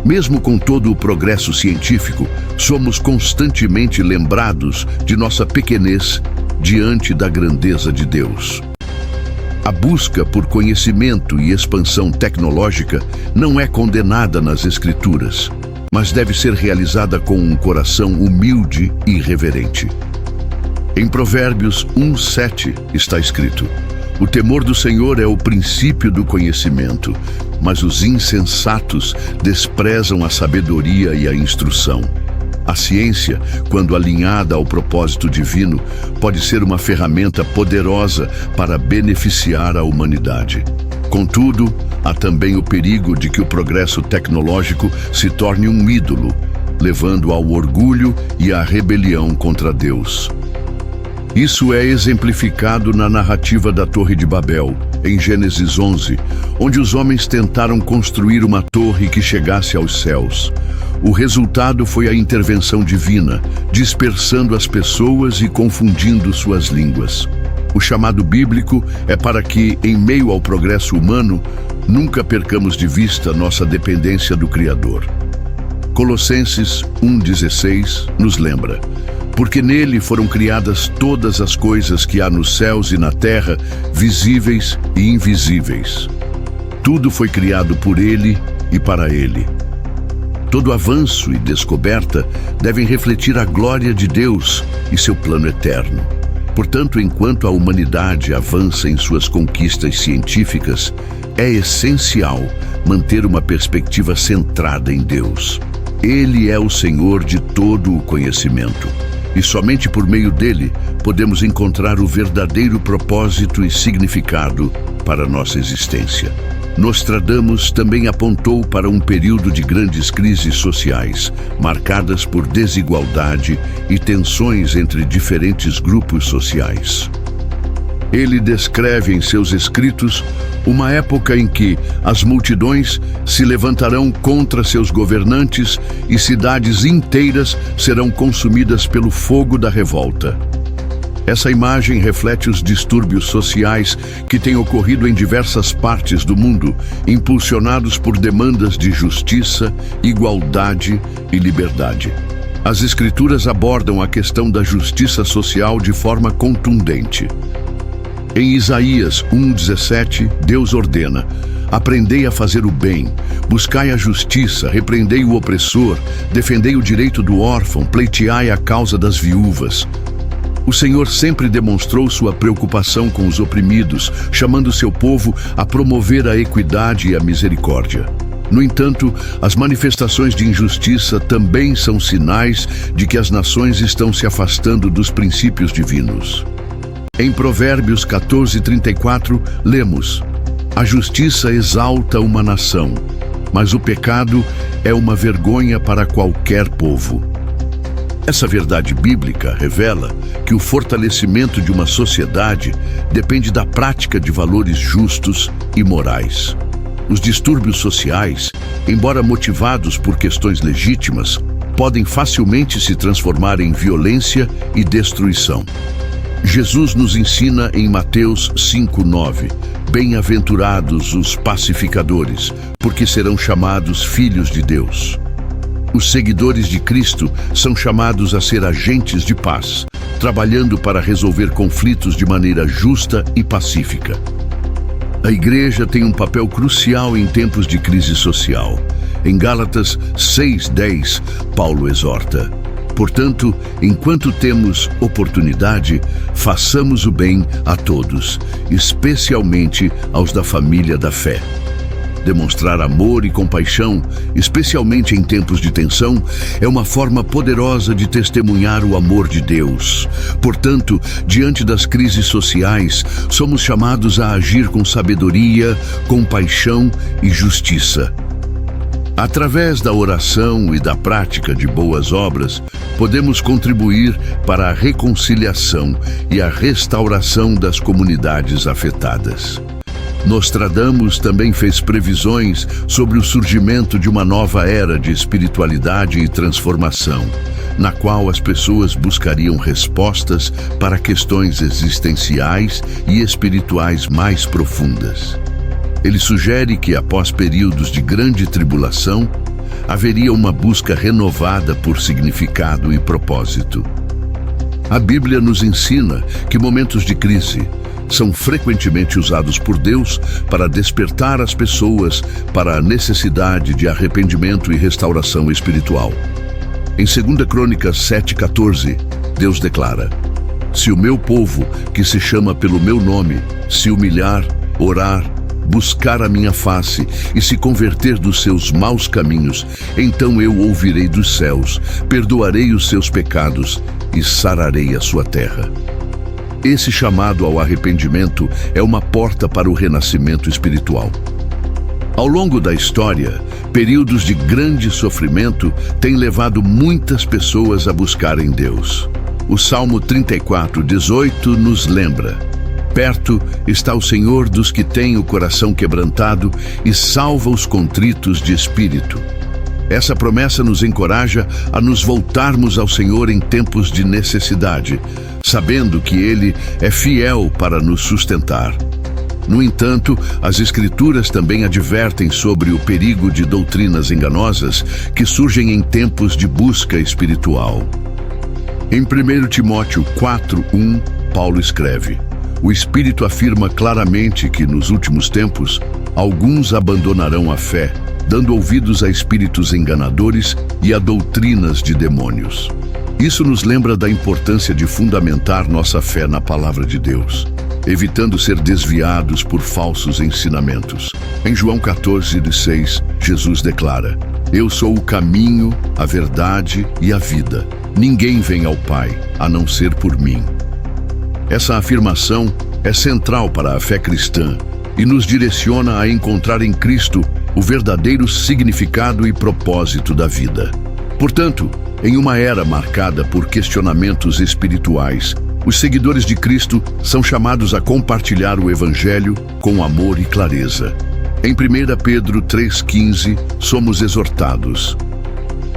Mesmo com todo o progresso científico, somos constantemente lembrados de nossa pequenez diante da grandeza de Deus. A busca por conhecimento e expansão tecnológica não é condenada nas Escrituras, mas deve ser realizada com um coração humilde e reverente. Em Provérbios 1:7 está escrito: o temor do Senhor é o princípio do conhecimento, mas os insensatos desprezam a sabedoria e a instrução. A ciência, quando alinhada ao propósito divino, pode ser uma ferramenta poderosa para beneficiar a humanidade. Contudo, há também o perigo de que o progresso tecnológico se torne um ídolo, levando ao orgulho e à rebelião contra Deus. Isso é exemplificado na narrativa da Torre de Babel, em Gênesis 11, onde os homens tentaram construir uma torre que chegasse aos céus. O resultado foi a intervenção divina, dispersando as pessoas e confundindo suas línguas. O chamado bíblico é para que, em meio ao progresso humano, nunca percamos de vista nossa dependência do Criador. Colossenses 1:16 nos lembra: porque nele foram criadas todas as coisas que há nos céus e na terra, visíveis e invisíveis. Tudo foi criado por ele e para ele. Todo avanço e descoberta devem refletir a glória de Deus e seu plano eterno. Portanto, enquanto a humanidade avança em suas conquistas científicas, é essencial manter uma perspectiva centrada em Deus. Ele é o Senhor de todo o conhecimento. E somente por meio dele podemos encontrar o verdadeiro propósito e significado para a nossa existência. Nostradamus também apontou para um período de grandes crises sociais, marcadas por desigualdade e tensões entre diferentes grupos sociais. Ele descreve em seus escritos uma época em que as multidões se levantarão contra seus governantes e cidades inteiras serão consumidas pelo fogo da revolta. Essa imagem reflete os distúrbios sociais que têm ocorrido em diversas partes do mundo, impulsionados por demandas de justiça, igualdade e liberdade. As Escrituras abordam a questão da justiça social de forma contundente. Em Isaías 1:17, Deus ordena: aprendei a fazer o bem, buscai a justiça, repreendei o opressor, defendei o direito do órfão, pleiteai a causa das viúvas. O Senhor sempre demonstrou sua preocupação com os oprimidos, chamando seu povo a promover a equidade e a misericórdia. No entanto, as manifestações de injustiça também são sinais de que as nações estão se afastando dos princípios divinos. Em Provérbios 14:34, lemos: a justiça exalta uma nação, mas o pecado é uma vergonha para qualquer povo. Essa verdade bíblica revela que o fortalecimento de uma sociedade depende da prática de valores justos e morais. Os distúrbios sociais, embora motivados por questões legítimas, podem facilmente se transformar em violência e destruição. Jesus nos ensina em Mateus 5:9: bem-aventurados os pacificadores, porque serão chamados filhos de Deus. Os seguidores de Cristo são chamados a ser agentes de paz, trabalhando para resolver conflitos de maneira justa e pacífica. A Igreja tem um papel crucial em tempos de crise social. Em Gálatas 6:10, Paulo exorta: portanto, enquanto temos oportunidade, façamos o bem a todos, especialmente aos da família da fé. Demonstrar amor e compaixão, especialmente em tempos de tensão, é uma forma poderosa de testemunhar o amor de Deus. Portanto, diante das crises sociais, somos chamados a agir com sabedoria, compaixão e justiça. Através da oração e da prática de boas obras, podemos contribuir para a reconciliação e a restauração das comunidades afetadas. Nostradamus também fez previsões sobre o surgimento de uma nova era de espiritualidade e transformação, na qual as pessoas buscariam respostas para questões existenciais e espirituais mais profundas. Ele sugere que, após períodos de grande tribulação, haveria uma busca renovada por significado e propósito. A Bíblia nos ensina que momentos de crise são frequentemente usados por Deus para despertar as pessoas para a necessidade de arrependimento e restauração espiritual. Em 2 Crônicas 7:14, Deus declara: Se o meu povo, que se chama pelo meu nome, se humilhar, orar, buscar a minha face e se converter dos seus maus caminhos, então eu ouvirei dos céus, perdoarei os seus pecados e sararei a sua terra. Esse chamado ao arrependimento é uma porta para o renascimento espiritual. Ao longo da história, períodos de grande sofrimento têm levado muitas pessoas a buscarem Deus. O Salmo 34:18 nos lembra: perto está o Senhor dos que têm o coração quebrantado e salva os contritos de espírito. Essa promessa nos encoraja a nos voltarmos ao Senhor em tempos de necessidade, sabendo que Ele é fiel para nos sustentar. No entanto, as Escrituras também advertem sobre o perigo de doutrinas enganosas que surgem em tempos de busca espiritual. Em 1 Timóteo 4:1, Paulo escreve: o Espírito afirma claramente que nos últimos tempos, alguns abandonarão a fé, dando ouvidos a espíritos enganadores e a doutrinas de demônios. Isso nos lembra da importância de fundamentar nossa fé na Palavra de Deus, evitando ser desviados por falsos ensinamentos. Em João 14:6, Jesus declara: eu sou o caminho, a verdade e a vida. Ninguém vem ao Pai, a não ser por mim. Essa afirmação é central para a fé cristã e nos direciona a encontrar em Cristo o verdadeiro significado e propósito da vida. Portanto, em uma era marcada por questionamentos espirituais, os seguidores de Cristo são chamados a compartilhar o Evangelho com amor e clareza. Em 1 Pedro 3,15, somos exortados: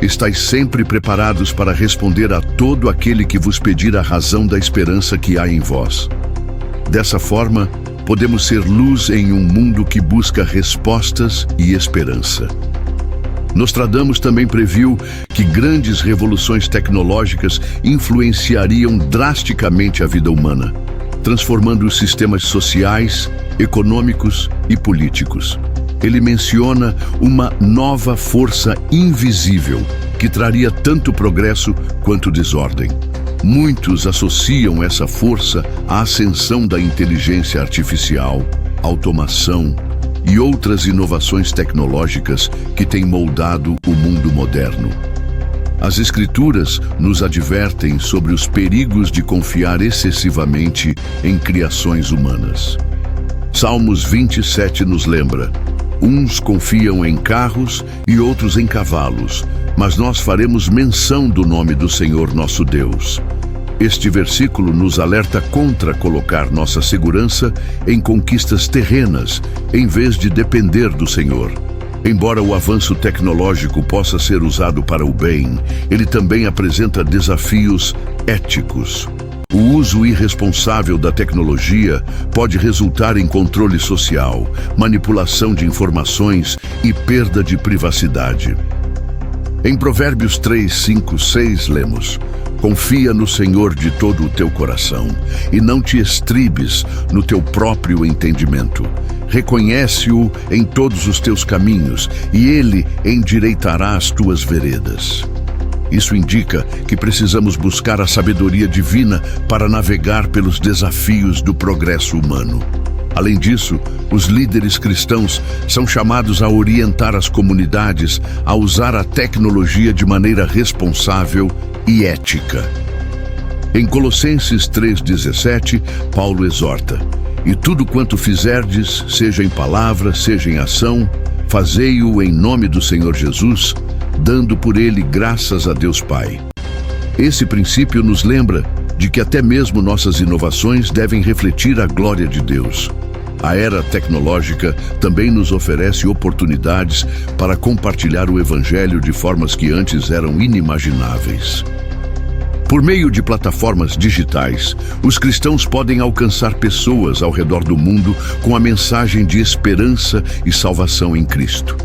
estais sempre preparados para responder a todo aquele que vos pedir a razão da esperança que há em vós. Dessa forma, podemos ser luz em um mundo que busca respostas e esperança. Nostradamus também previu que grandes revoluções tecnológicas influenciariam drasticamente a vida humana, transformando os sistemas sociais, econômicos e políticos. Ele menciona uma nova força invisível que traria tanto progresso quanto desordem. Muitos associam essa força à ascensão da inteligência artificial, automação e outras inovações tecnológicas que têm moldado o mundo moderno. As Escrituras nos advertem sobre os perigos de confiar excessivamente em criações humanas. Salmos 27 nos lembra: uns confiam em carros e outros em cavalos, mas nós faremos menção do nome do Senhor nosso Deus. Este versículo nos alerta contra colocar nossa segurança em conquistas terrenas, em vez de depender do Senhor. Embora o avanço tecnológico possa ser usado para o bem, ele também apresenta desafios éticos. O uso irresponsável da tecnologia pode resultar em controle social, manipulação de informações e perda de privacidade. Em Provérbios 3, 5, 6 lemos: confia no Senhor de todo o teu coração e não te estribes no teu próprio entendimento. Reconhece-o em todos os teus caminhos e ele endireitará as tuas veredas. Isso indica que precisamos buscar a sabedoria divina para navegar pelos desafios do progresso humano. Além disso, os líderes cristãos são chamados a orientar as comunidades a usar a tecnologia de maneira responsável e ética. Em Colossenses 3,17, Paulo exorta: e tudo quanto fizerdes, seja em palavra, seja em ação, fazei-o em nome do Senhor Jesus, dando por ele graças a Deus Pai. Esse princípio nos lembra de que até mesmo nossas inovações devem refletir a glória de Deus. A era tecnológica também nos oferece oportunidades para compartilhar o Evangelho de formas que antes eram inimagináveis. Por meio de plataformas digitais, os cristãos podem alcançar pessoas ao redor do mundo com a mensagem de esperança e salvação em Cristo.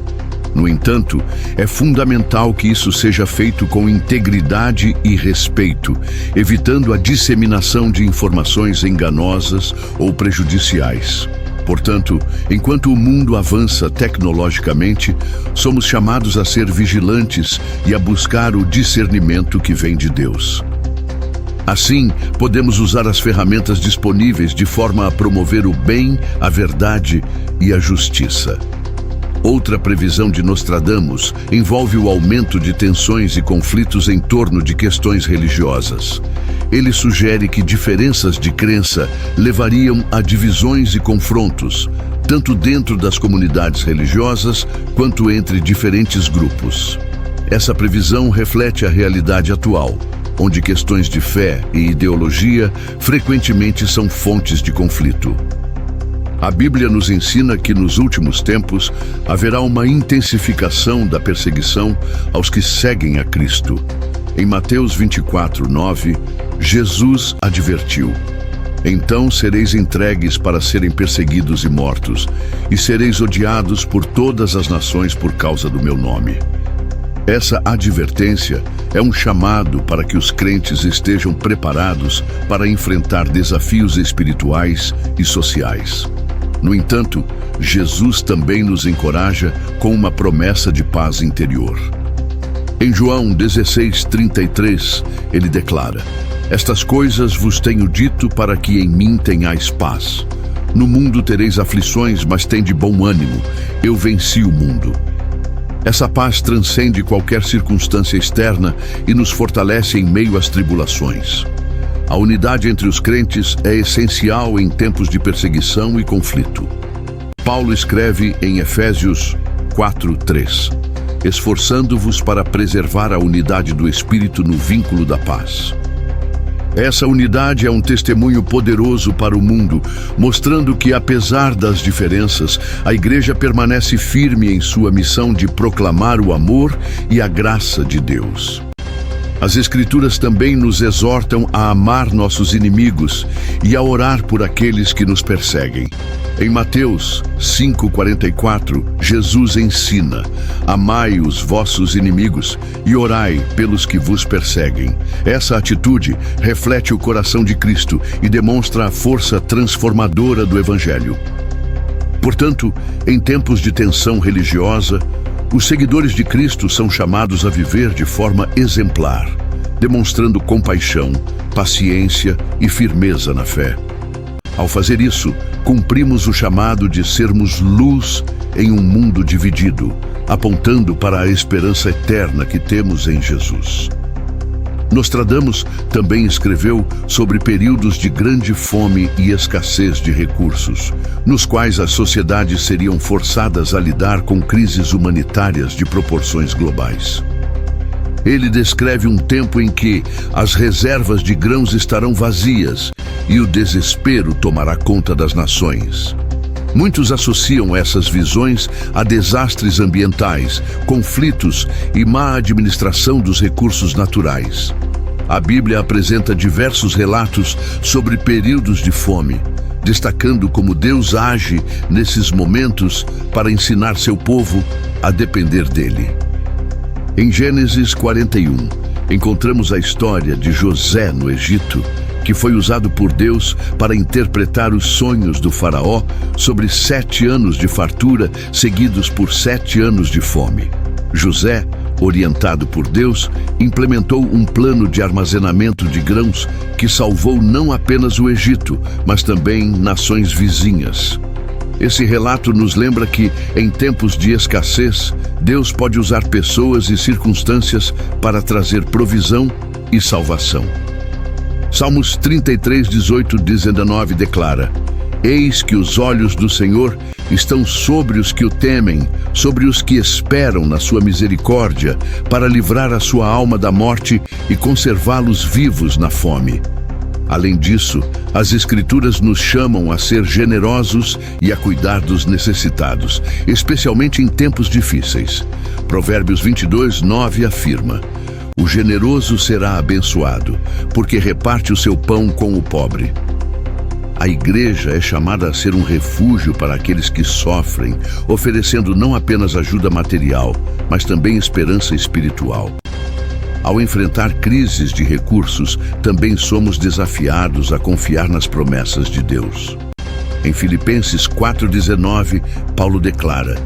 No entanto, é fundamental que isso seja feito com integridade e respeito, evitando a disseminação de informações enganosas ou prejudiciais. Portanto, enquanto o mundo avança tecnologicamente, somos chamados a ser vigilantes e a buscar o discernimento que vem de Deus. Assim, podemos usar as ferramentas disponíveis de forma a promover o bem, a verdade e a justiça. Outra previsão de Nostradamus envolve o aumento de tensões e conflitos em torno de questões religiosas. Ele sugere que diferenças de crença levariam a divisões e confrontos, tanto dentro das comunidades religiosas quanto entre diferentes grupos. Essa previsão reflete a realidade atual, onde questões de fé e ideologia frequentemente são fontes de conflito. A Bíblia nos ensina que nos últimos tempos haverá uma intensificação da perseguição aos que seguem a Cristo. Em Mateus 24:9, Jesus advertiu: "Então sereis entregues para serem perseguidos e mortos, e sereis odiados por todas as nações por causa do meu nome." Essa advertência é um chamado para que os crentes estejam preparados para enfrentar desafios espirituais e sociais. No entanto, Jesus também nos encoraja com uma promessa de paz interior. Em João 16:33, ele declara: "Estas coisas vos tenho dito para que em mim tenhais paz. No mundo tereis aflições, mas tende bom ânimo. Eu venci o mundo." Essa paz transcende qualquer circunstância externa e nos fortalece em meio às tribulações. A unidade entre os crentes é essencial em tempos de perseguição e conflito. Paulo escreve em Efésios 4:3: "Esforçando-vos para preservar a unidade do Espírito no vínculo da paz." Essa unidade é um testemunho poderoso para o mundo, mostrando que, apesar das diferenças, a Igreja permanece firme em sua missão de proclamar o amor e a graça de Deus. As Escrituras também nos exortam a amar nossos inimigos e a orar por aqueles que nos perseguem. Em Mateus 5:44, Jesus ensina: "Amai os vossos inimigos e orai pelos que vos perseguem." Essa atitude reflete o coração de Cristo e demonstra a força transformadora do Evangelho. Portanto, em tempos de tensão religiosa, os seguidores de Cristo são chamados a viver de forma exemplar, demonstrando compaixão, paciência e firmeza na fé. Ao fazer isso, cumprimos o chamado de sermos luz em um mundo dividido, apontando para a esperança eterna que temos em Jesus. Nostradamus também escreveu sobre períodos de grande fome e escassez de recursos, nos quais as sociedades seriam forçadas a lidar com crises humanitárias de proporções globais. Ele descreve um tempo em que as reservas de grãos estarão vazias e o desespero tomará conta das nações. Muitos associam essas visões a desastres ambientais, conflitos e má administração dos recursos naturais. A Bíblia apresenta diversos relatos sobre períodos de fome, destacando como Deus age nesses momentos para ensinar seu povo a depender dele. Em Gênesis 41, encontramos a história de José no Egito, que foi usado por Deus para interpretar os sonhos do faraó sobre 7 anos de fartura seguidos por 7 anos de fome. José, orientado por Deus, implementou um plano de armazenamento de grãos que salvou não apenas o Egito, mas também nações vizinhas. Esse relato nos lembra que, em tempos de escassez, Deus pode usar pessoas e circunstâncias para trazer provisão e salvação. Salmos 33:18-19 declara: "Eis que os olhos do Senhor estão sobre os que o temem, sobre os que esperam na sua misericórdia, para livrar a sua alma da morte e conservá-los vivos na fome." Além disso, as Escrituras nos chamam a ser generosos e a cuidar dos necessitados, especialmente em tempos difíceis. Provérbios 22:9 afirma: "O generoso será abençoado, porque reparte o seu pão com o pobre." A Igreja é chamada a ser um refúgio para aqueles que sofrem, oferecendo não apenas ajuda material, mas também esperança espiritual. Ao enfrentar crises de recursos, também somos desafiados a confiar nas promessas de Deus. Em Filipenses 4:19, Paulo declara: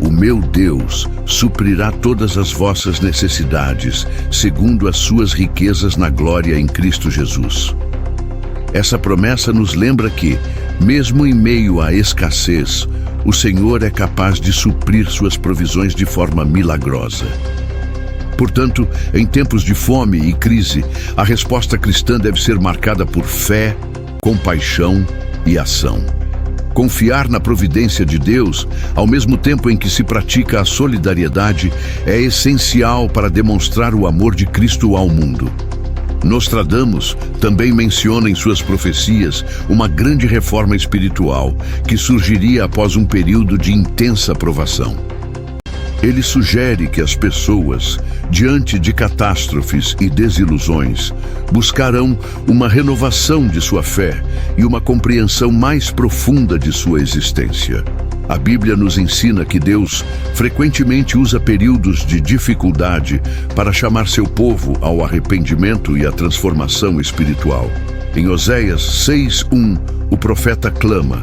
o meu Deus suprirá todas as vossas necessidades, segundo as suas riquezas na glória em Cristo Jesus. Essa promessa nos lembra que, mesmo em meio à escassez, o Senhor é capaz de suprir suas provisões de forma milagrosa. Portanto, em tempos de fome e crise, a resposta cristã deve ser marcada por fé, compaixão e ação. Confiar na providência de Deus, ao mesmo tempo em que se pratica a solidariedade, é essencial para demonstrar o amor de Cristo ao mundo. Nostradamus também menciona em suas profecias uma grande reforma espiritual que surgiria após um período de intensa provação. Ele sugere que as pessoas, diante de catástrofes e desilusões, buscarão uma renovação de sua fé e uma compreensão mais profunda de sua existência. A Bíblia nos ensina que Deus frequentemente usa períodos de dificuldade para chamar seu povo ao arrependimento e à transformação espiritual. Em Oséias 6:1, o profeta clama: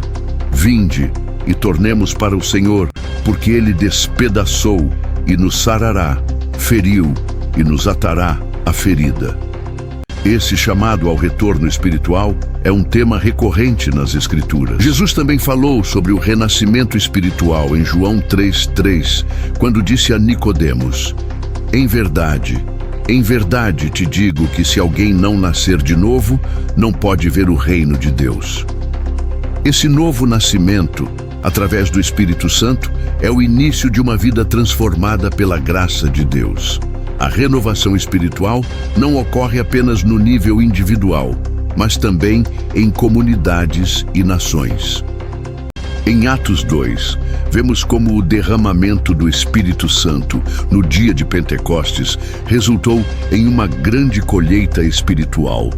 "Vinde e tornemos para o Senhor, porque Ele despedaçou e nos sarará, feriu e nos atará a ferida." Esse chamado ao retorno espiritual é um tema recorrente nas Escrituras. Jesus também falou sobre o renascimento espiritual em João 3:3, quando disse a Nicodemos: em verdade te digo que se alguém não nascer de novo, não pode ver o reino de Deus." Esse novo nascimento, através do Espírito Santo, é o início de uma vida transformada pela graça de Deus. A renovação espiritual não ocorre apenas no nível individual, mas também em comunidades e nações. Em Atos 2, vemos como o derramamento do Espírito Santo no dia de Pentecostes resultou em uma grande colheita espiritual,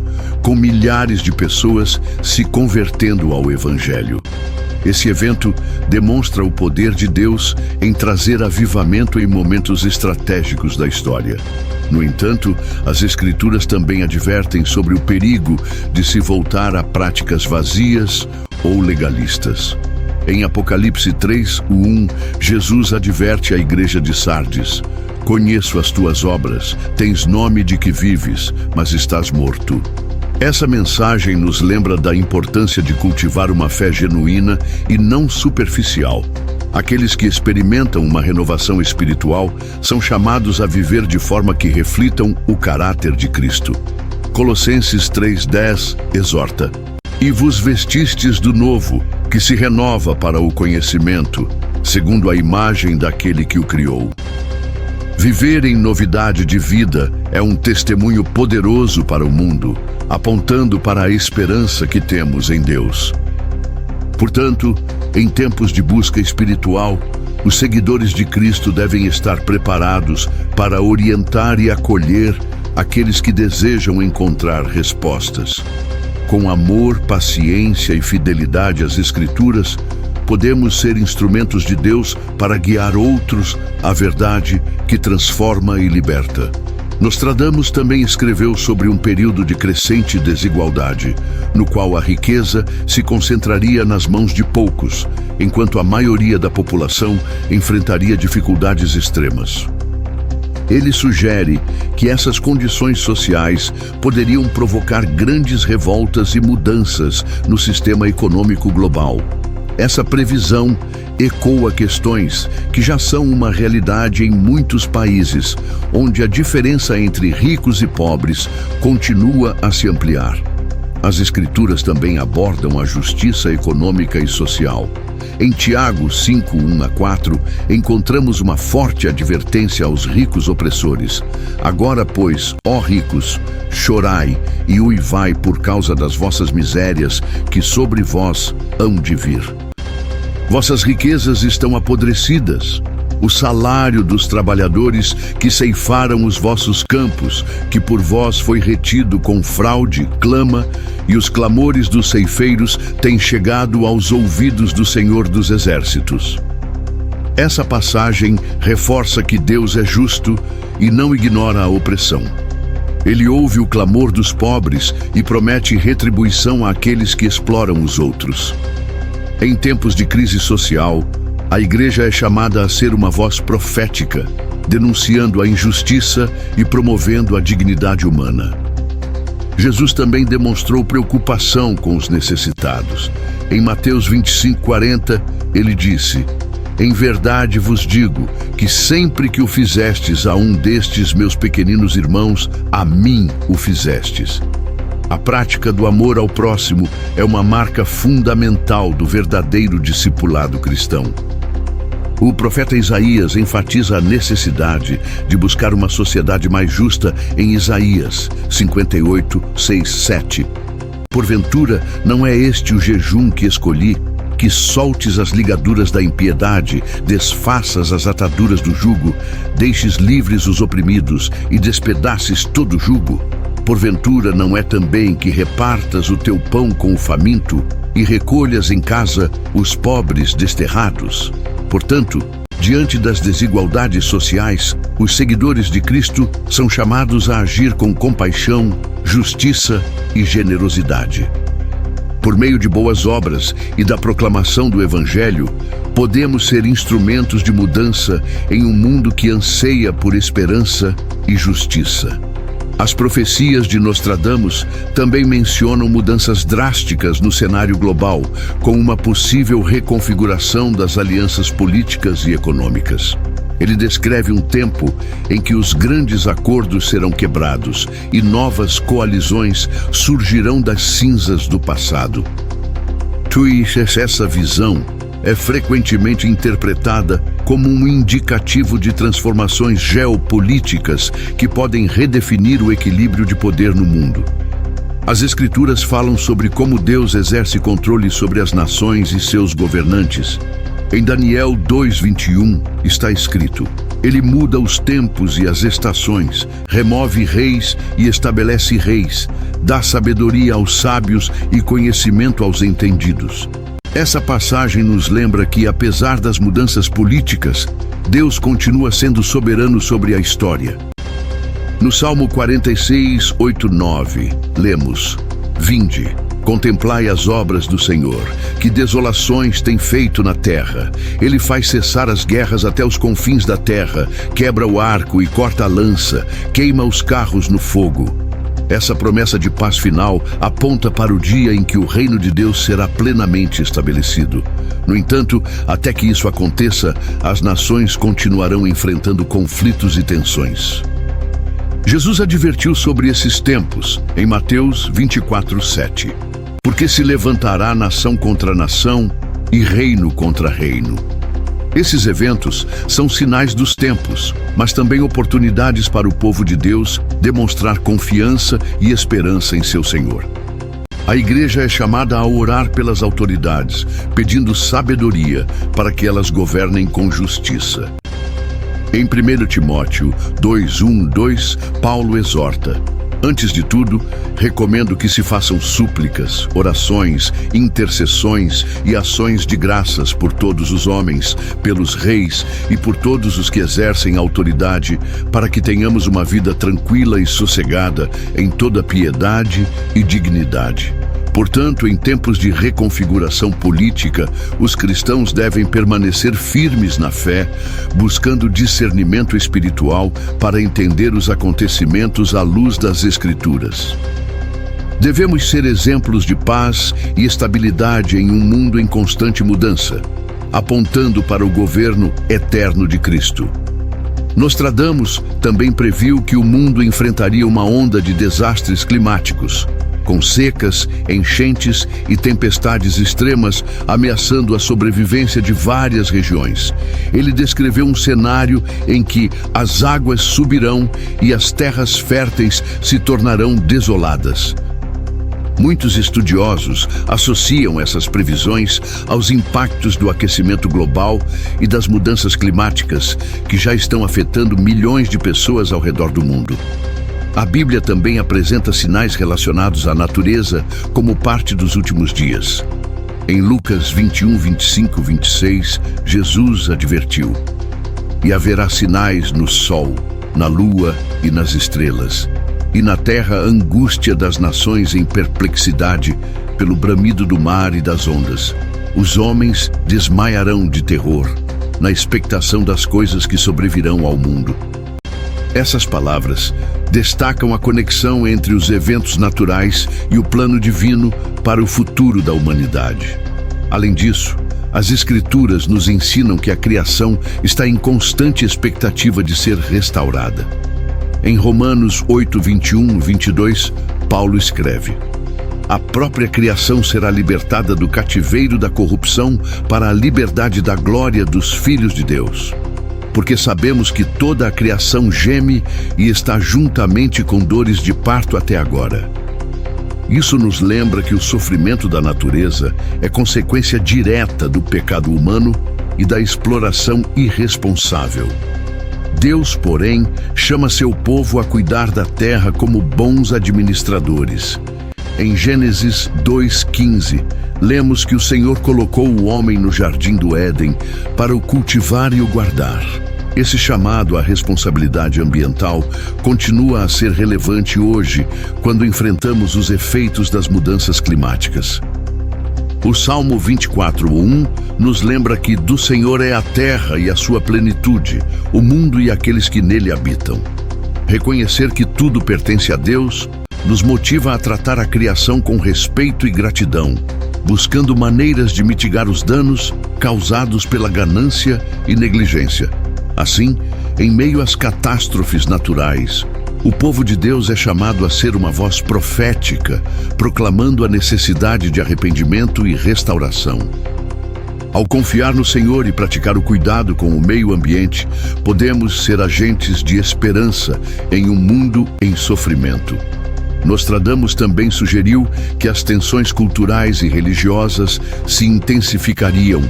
com milhares de pessoas se convertendo ao Evangelho. Esse evento demonstra o poder de Deus em trazer avivamento em momentos estratégicos da história. No entanto, as Escrituras também advertem sobre o perigo de se voltar a práticas vazias ou legalistas. Em Apocalipse 3:1, Jesus adverte a igreja de Sardes: "Conheço as tuas obras, tens nome de que vives, mas estás morto." Essa mensagem nos lembra da importância de cultivar uma fé genuína e não superficial. Aqueles que experimentam uma renovação espiritual são chamados a viver de forma que reflitam o caráter de Cristo. Colossenses 3:10 exorta: "E vos vestistes do novo, que se renova para o conhecimento, segundo a imagem daquele que o criou." Viver em novidade de vida é um testemunho poderoso para o mundo, apontando para a esperança que temos em Deus. Portanto, em tempos de busca espiritual, os seguidores de Cristo devem estar preparados para orientar e acolher aqueles que desejam encontrar respostas. Com amor, paciência e fidelidade às Escrituras, podemos ser instrumentos de Deus para guiar outros à verdade que transforma e liberta. Nostradamus também escreveu sobre um período de crescente desigualdade, no qual a riqueza se concentraria nas mãos de poucos, enquanto a maioria da população enfrentaria dificuldades extremas. Ele sugere que essas condições sociais poderiam provocar grandes revoltas e mudanças no sistema econômico global. Essa previsão ecoa questões que já são uma realidade em muitos países, onde a diferença entre ricos e pobres continua a se ampliar. As Escrituras também abordam a justiça econômica e social. Em Tiago 5:1-4, encontramos uma forte advertência aos ricos opressores. "Agora, pois, ó ricos, chorai e uivai por causa das vossas misérias, que sobre vós hão de vir. Vossas riquezas estão apodrecidas. O salário dos trabalhadores que ceifaram os vossos campos, que por vós foi retido com fraude, clama, e os clamores dos ceifeiros têm chegado aos ouvidos do Senhor dos Exércitos." Essa passagem reforça que Deus é justo e não ignora a opressão. Ele ouve o clamor dos pobres e promete retribuição àqueles que exploram os outros. Em tempos de crise social, A igreja é chamada a ser uma voz profética, denunciando a injustiça e promovendo a dignidade humana. Jesus também demonstrou preocupação com os necessitados. Em Mateus 25:40, ele disse: "Em verdade vos digo que sempre que o fizestes a um destes meus pequeninos irmãos, a mim o fizestes." A prática do amor ao próximo é uma marca fundamental do verdadeiro discipulado cristão. O profeta Isaías enfatiza a necessidade de buscar uma sociedade mais justa em Isaías 58:6-7. "Porventura, não é este o jejum que escolhi, que soltes as ligaduras da impiedade, desfaças as ataduras do jugo, deixes livres os oprimidos e despedaces todo o jugo? Porventura, não é também que repartas o teu pão com o faminto e recolhas em casa os pobres desterrados?" Portanto, diante das desigualdades sociais, os seguidores de Cristo são chamados a agir com compaixão, justiça e generosidade. Por meio de boas obras e da proclamação do Evangelho, podemos ser instrumentos de mudança em um mundo que anseia por esperança e justiça. As profecias de Nostradamus também mencionam mudanças drásticas no cenário global, com uma possível reconfiguração das alianças políticas e econômicas. Ele descreve um tempo em que os grandes acordos serão quebrados e novas coalizões surgirão das cinzas do passado. Essa visão é frequentemente interpretada como um indicativo de transformações geopolíticas que podem redefinir o equilíbrio de poder no mundo. As Escrituras falam sobre como Deus exerce controle sobre as nações e seus governantes. Em Daniel 2:21 está escrito: "Ele muda os tempos e as estações, remove reis e estabelece reis, dá sabedoria aos sábios e conhecimento aos entendidos." Essa passagem nos lembra que, apesar das mudanças políticas, Deus continua sendo soberano sobre a história. No Salmo 46:8-9, lemos: "Vinde, contemplai as obras do Senhor, que desolações tem feito na terra. Ele faz cessar as guerras até os confins da terra, quebra o arco e corta a lança, queima os carros no fogo." Essa promessa de paz final aponta para o dia em que o reino de Deus será plenamente estabelecido. No entanto, até que isso aconteça, as nações continuarão enfrentando conflitos e tensões. Jesus advertiu sobre esses tempos em Mateus 24:7. "Porque se levantará nação contra nação e reino contra reino." Esses eventos são sinais dos tempos, mas também oportunidades para o povo de Deus demonstrar confiança e esperança em seu Senhor. A igreja é chamada a orar pelas autoridades, pedindo sabedoria para que elas governem com justiça. Em 1 Timóteo 2:1-2, Paulo exorta: "Antes de tudo, recomendo que se façam súplicas, orações, intercessões e ações de graças por todos os homens, pelos reis e por todos os que exercem autoridade, para que tenhamos uma vida tranquila e sossegada em toda piedade e dignidade." Portanto, em tempos de reconfiguração política, os cristãos devem permanecer firmes na fé, buscando discernimento espiritual para entender os acontecimentos à luz das Escrituras. Devemos ser exemplos de paz e estabilidade em um mundo em constante mudança, apontando para o governo eterno de Cristo. Nostradamus também previu que o mundo enfrentaria uma onda de desastres climáticos, com secas, enchentes e tempestades extremas ameaçando a sobrevivência de várias regiões. Ele descreveu um cenário em que as águas subirão e as terras férteis se tornarão desoladas. Muitos estudiosos associam essas previsões aos impactos do aquecimento global e das mudanças climáticas que já estão afetando milhões de pessoas ao redor do mundo. A Bíblia também apresenta sinais relacionados à natureza como parte dos últimos dias. Em Lucas 21:25-26, Jesus advertiu: "E haverá sinais no sol, na lua e nas estrelas, e na terra angústia das nações em perplexidade pelo bramido do mar e das ondas, os homens desmaiarão de terror, na expectação das coisas que sobrevirão ao mundo. Essas palavras destacam a conexão entre os eventos naturais e o plano divino para o futuro da humanidade. Além disso, as Escrituras nos ensinam que a criação está em constante expectativa de ser restaurada. Em Romanos 8, 21 e 22, Paulo escreve: a própria criação será libertada do cativeiro da corrupção para a liberdade da glória dos filhos de Deus. Porque sabemos que toda a criação geme e está juntamente com dores de parto até agora. Isso nos lembra que o sofrimento da natureza é consequência direta do pecado humano e da exploração irresponsável. Deus, porém, chama seu povo a cuidar da terra como bons administradores. Em Gênesis 2:15, lemos que o Senhor colocou o homem no jardim do Éden para o cultivar e o guardar. Esse chamado à responsabilidade ambiental continua a ser relevante hoje, quando enfrentamos os efeitos das mudanças climáticas. O Salmo 24:1 nos lembra que do Senhor é a terra e a sua plenitude, o mundo e aqueles que nele habitam. Reconhecer que tudo pertence a Deus nos motiva a tratar a criação com respeito e gratidão, buscando maneiras de mitigar os danos causados pela ganância e negligência. Assim, em meio às catástrofes naturais, o povo de Deus é chamado a ser uma voz profética, proclamando a necessidade de arrependimento e restauração. Ao confiar no Senhor e praticar o cuidado com o meio ambiente, podemos ser agentes de esperança em um mundo em sofrimento. Nostradamus também sugeriu que as tensões culturais e religiosas se intensificariam,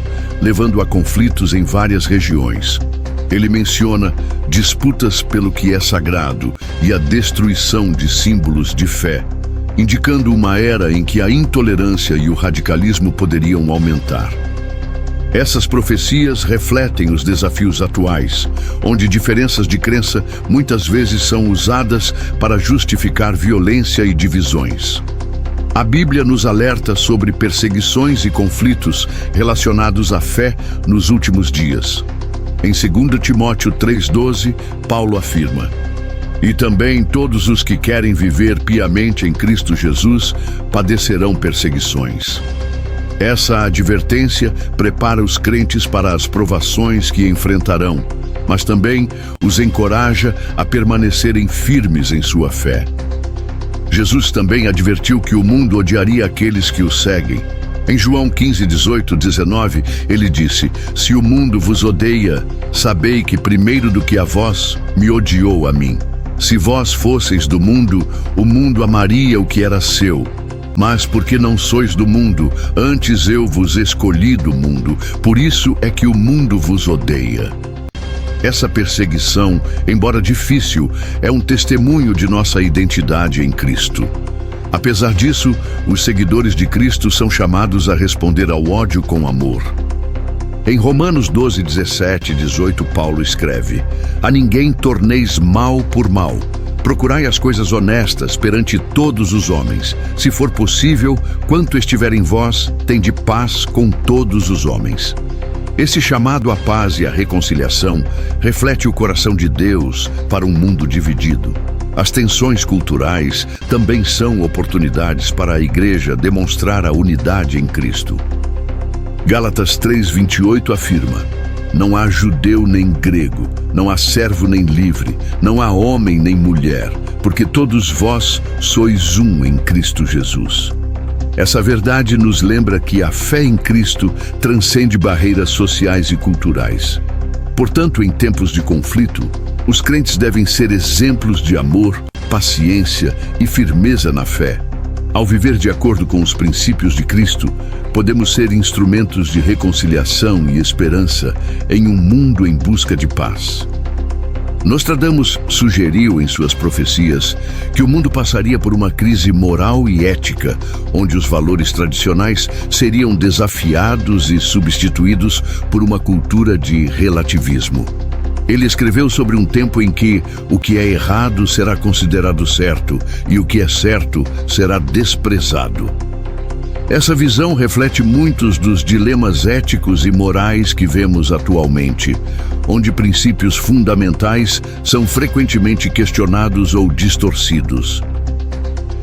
levando a conflitos em várias regiões. Ele menciona disputas pelo que é sagrado e a destruição de símbolos de fé, indicando uma era em que a intolerância e o radicalismo poderiam aumentar. Essas profecias refletem os desafios atuais, onde diferenças de crença muitas vezes são usadas para justificar violência e divisões. A Bíblia nos alerta sobre perseguições e conflitos relacionados à fé nos últimos dias. Em 2 Timóteo 3,12, Paulo afirma: e também todos os que querem viver piamente em Cristo Jesus padecerão perseguições. Essa advertência prepara os crentes para as provações que enfrentarão, mas também os encoraja a permanecerem firmes em sua fé. Jesus também advertiu que o mundo odiaria aqueles que o seguem. Em João 15, 18, 19, ele disse: se o mundo vos odeia, sabei que primeiro do que a vós, me odiou a mim. Se vós fosseis do mundo, o mundo amaria o que era seu. Mas porque não sois do mundo, antes eu vos escolhi do mundo, por isso é que o mundo vos odeia. Essa perseguição, embora difícil, é um testemunho de nossa identidade em Cristo. Apesar disso, os seguidores de Cristo são chamados a responder ao ódio com amor. Em Romanos 12, 17 e 18, Paulo escreve: a ninguém torneis mal por mal. Procurai as coisas honestas perante todos os homens. Se for possível, quanto estiver em vós, tende paz com todos os homens. Esse chamado à paz e à reconciliação reflete o coração de Deus para um mundo dividido. As tensões culturais também são oportunidades para a Igreja demonstrar a unidade em Cristo. Gálatas 3:28 afirma: não há judeu nem grego, não há servo nem livre, não há homem nem mulher, porque todos vós sois um em Cristo Jesus. Essa verdade nos lembra que a fé em Cristo transcende barreiras sociais e culturais. Portanto, em tempos de conflito, os crentes devem ser exemplos de amor, paciência e firmeza na fé. Ao viver de acordo com os princípios de Cristo, podemos ser instrumentos de reconciliação e esperança em um mundo em busca de paz. Nostradamus sugeriu em suas profecias que o mundo passaria por uma crise moral e ética, onde os valores tradicionais seriam desafiados e substituídos por uma cultura de relativismo. Ele escreveu sobre um tempo em que o que é errado será considerado certo e o que é certo será desprezado. Essa visão reflete muitos dos dilemas éticos e morais que vemos atualmente, onde princípios fundamentais são frequentemente questionados ou distorcidos.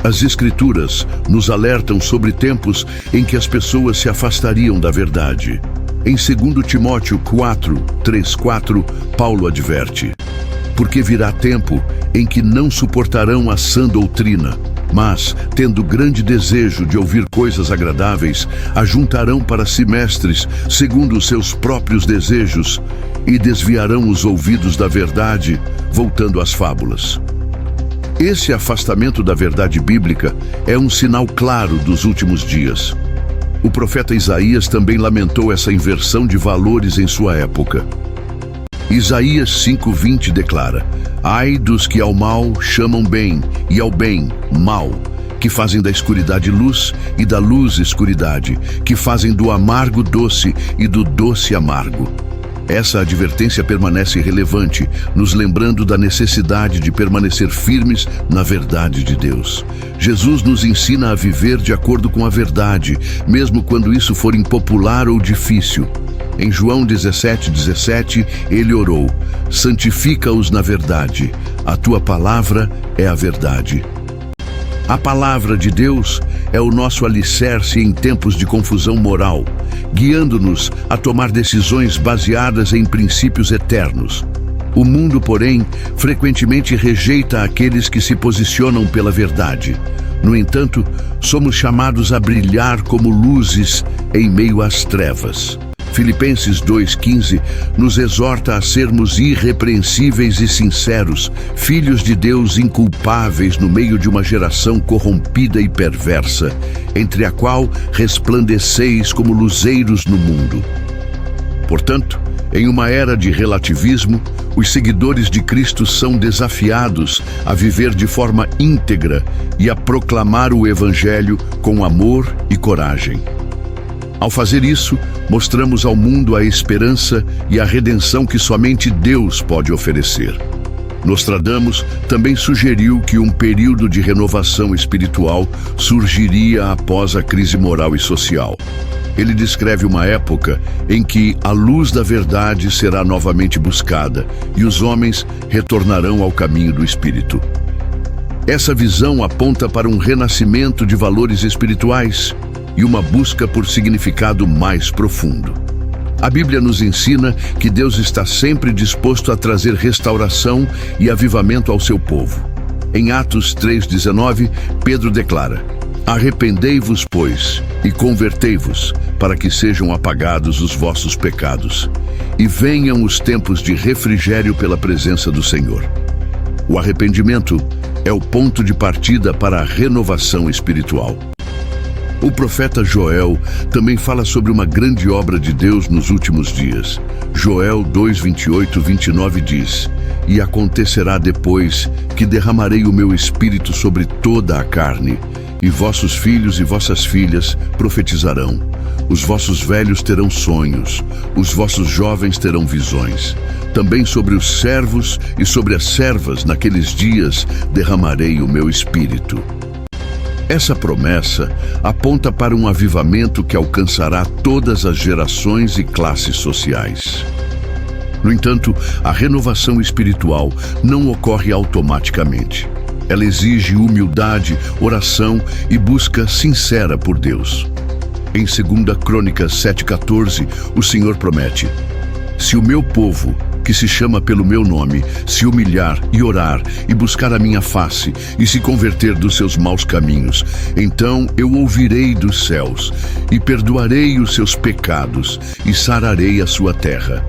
As Escrituras nos alertam sobre tempos em que as pessoas se afastariam da verdade. Em 2 Timóteo 4:3-4, Paulo adverte: porque virá tempo em que não suportarão a sã doutrina, mas, tendo grande desejo de ouvir coisas agradáveis, ajuntarão para si mestres, segundo os seus próprios desejos, e desviarão os ouvidos da verdade, voltando às fábulas. Esse afastamento da verdade bíblica é um sinal claro dos últimos dias. O profeta Isaías também lamentou essa inversão de valores em sua época. Isaías 5:20 declara: ai dos que ao mal chamam bem, e ao bem, mal, que fazem da escuridade luz e da luz escuridade, que fazem do amargo doce e do doce amargo. Essa advertência permanece relevante, nos lembrando da necessidade de permanecer firmes na verdade de Deus. Jesus nos ensina a viver de acordo com a verdade, mesmo quando isso for impopular ou difícil. Em João 17:17, ele orou: santifica-os na verdade, a tua palavra é a verdade. A palavra de Deus é o nosso alicerce em tempos de confusão moral, guiando-nos a tomar decisões baseadas em princípios eternos. O mundo, porém, frequentemente rejeita aqueles que se posicionam pela verdade. No entanto, somos chamados a brilhar como luzes em meio às trevas. Filipenses 2:15 nos exorta a sermos irrepreensíveis e sinceros, filhos de Deus inculpáveis no meio de uma geração corrompida e perversa, entre a qual resplandeceis como luzeiros no mundo. Portanto, em uma era de relativismo, os seguidores de Cristo são desafiados a viver de forma íntegra e a proclamar o Evangelho com amor e coragem. Ao fazer isso, mostramos ao mundo a esperança e a redenção que somente Deus pode oferecer. Nostradamus também sugeriu que um período de renovação espiritual surgiria após a crise moral e social. Ele descreve uma época em que a luz da verdade será novamente buscada e os homens retornarão ao caminho do Espírito. Essa visão aponta para um renascimento de valores espirituais e uma busca por significado mais profundo. A Bíblia nos ensina que Deus está sempre disposto a trazer restauração e avivamento ao seu povo. Em Atos 3:19, Pedro declara: arrependei-vos, pois, e convertei-vos, para que sejam apagados os vossos pecados, e venham os tempos de refrigério pela presença do Senhor. O arrependimento é o ponto de partida para a renovação espiritual. O profeta Joel também fala sobre uma grande obra de Deus nos últimos dias. Joel 2:28-29 diz: e acontecerá depois que derramarei o meu espírito sobre toda a carne, e vossos filhos e vossas filhas profetizarão. Os vossos velhos terão sonhos, os vossos jovens terão visões. Também sobre os servos e sobre as servas naqueles dias derramarei o meu espírito. Essa promessa aponta para um avivamento que alcançará todas as gerações e classes sociais. No entanto, a renovação espiritual não ocorre automaticamente. Ela exige humildade, oração e busca sincera por Deus. Em 2 Crônicas 7:14, o Senhor promete: se o meu povo, que se chama pelo meu nome, se humilhar e orar e buscar a minha face e se converter dos seus maus caminhos, então eu ouvirei dos céus e perdoarei os seus pecados e sararei a sua terra.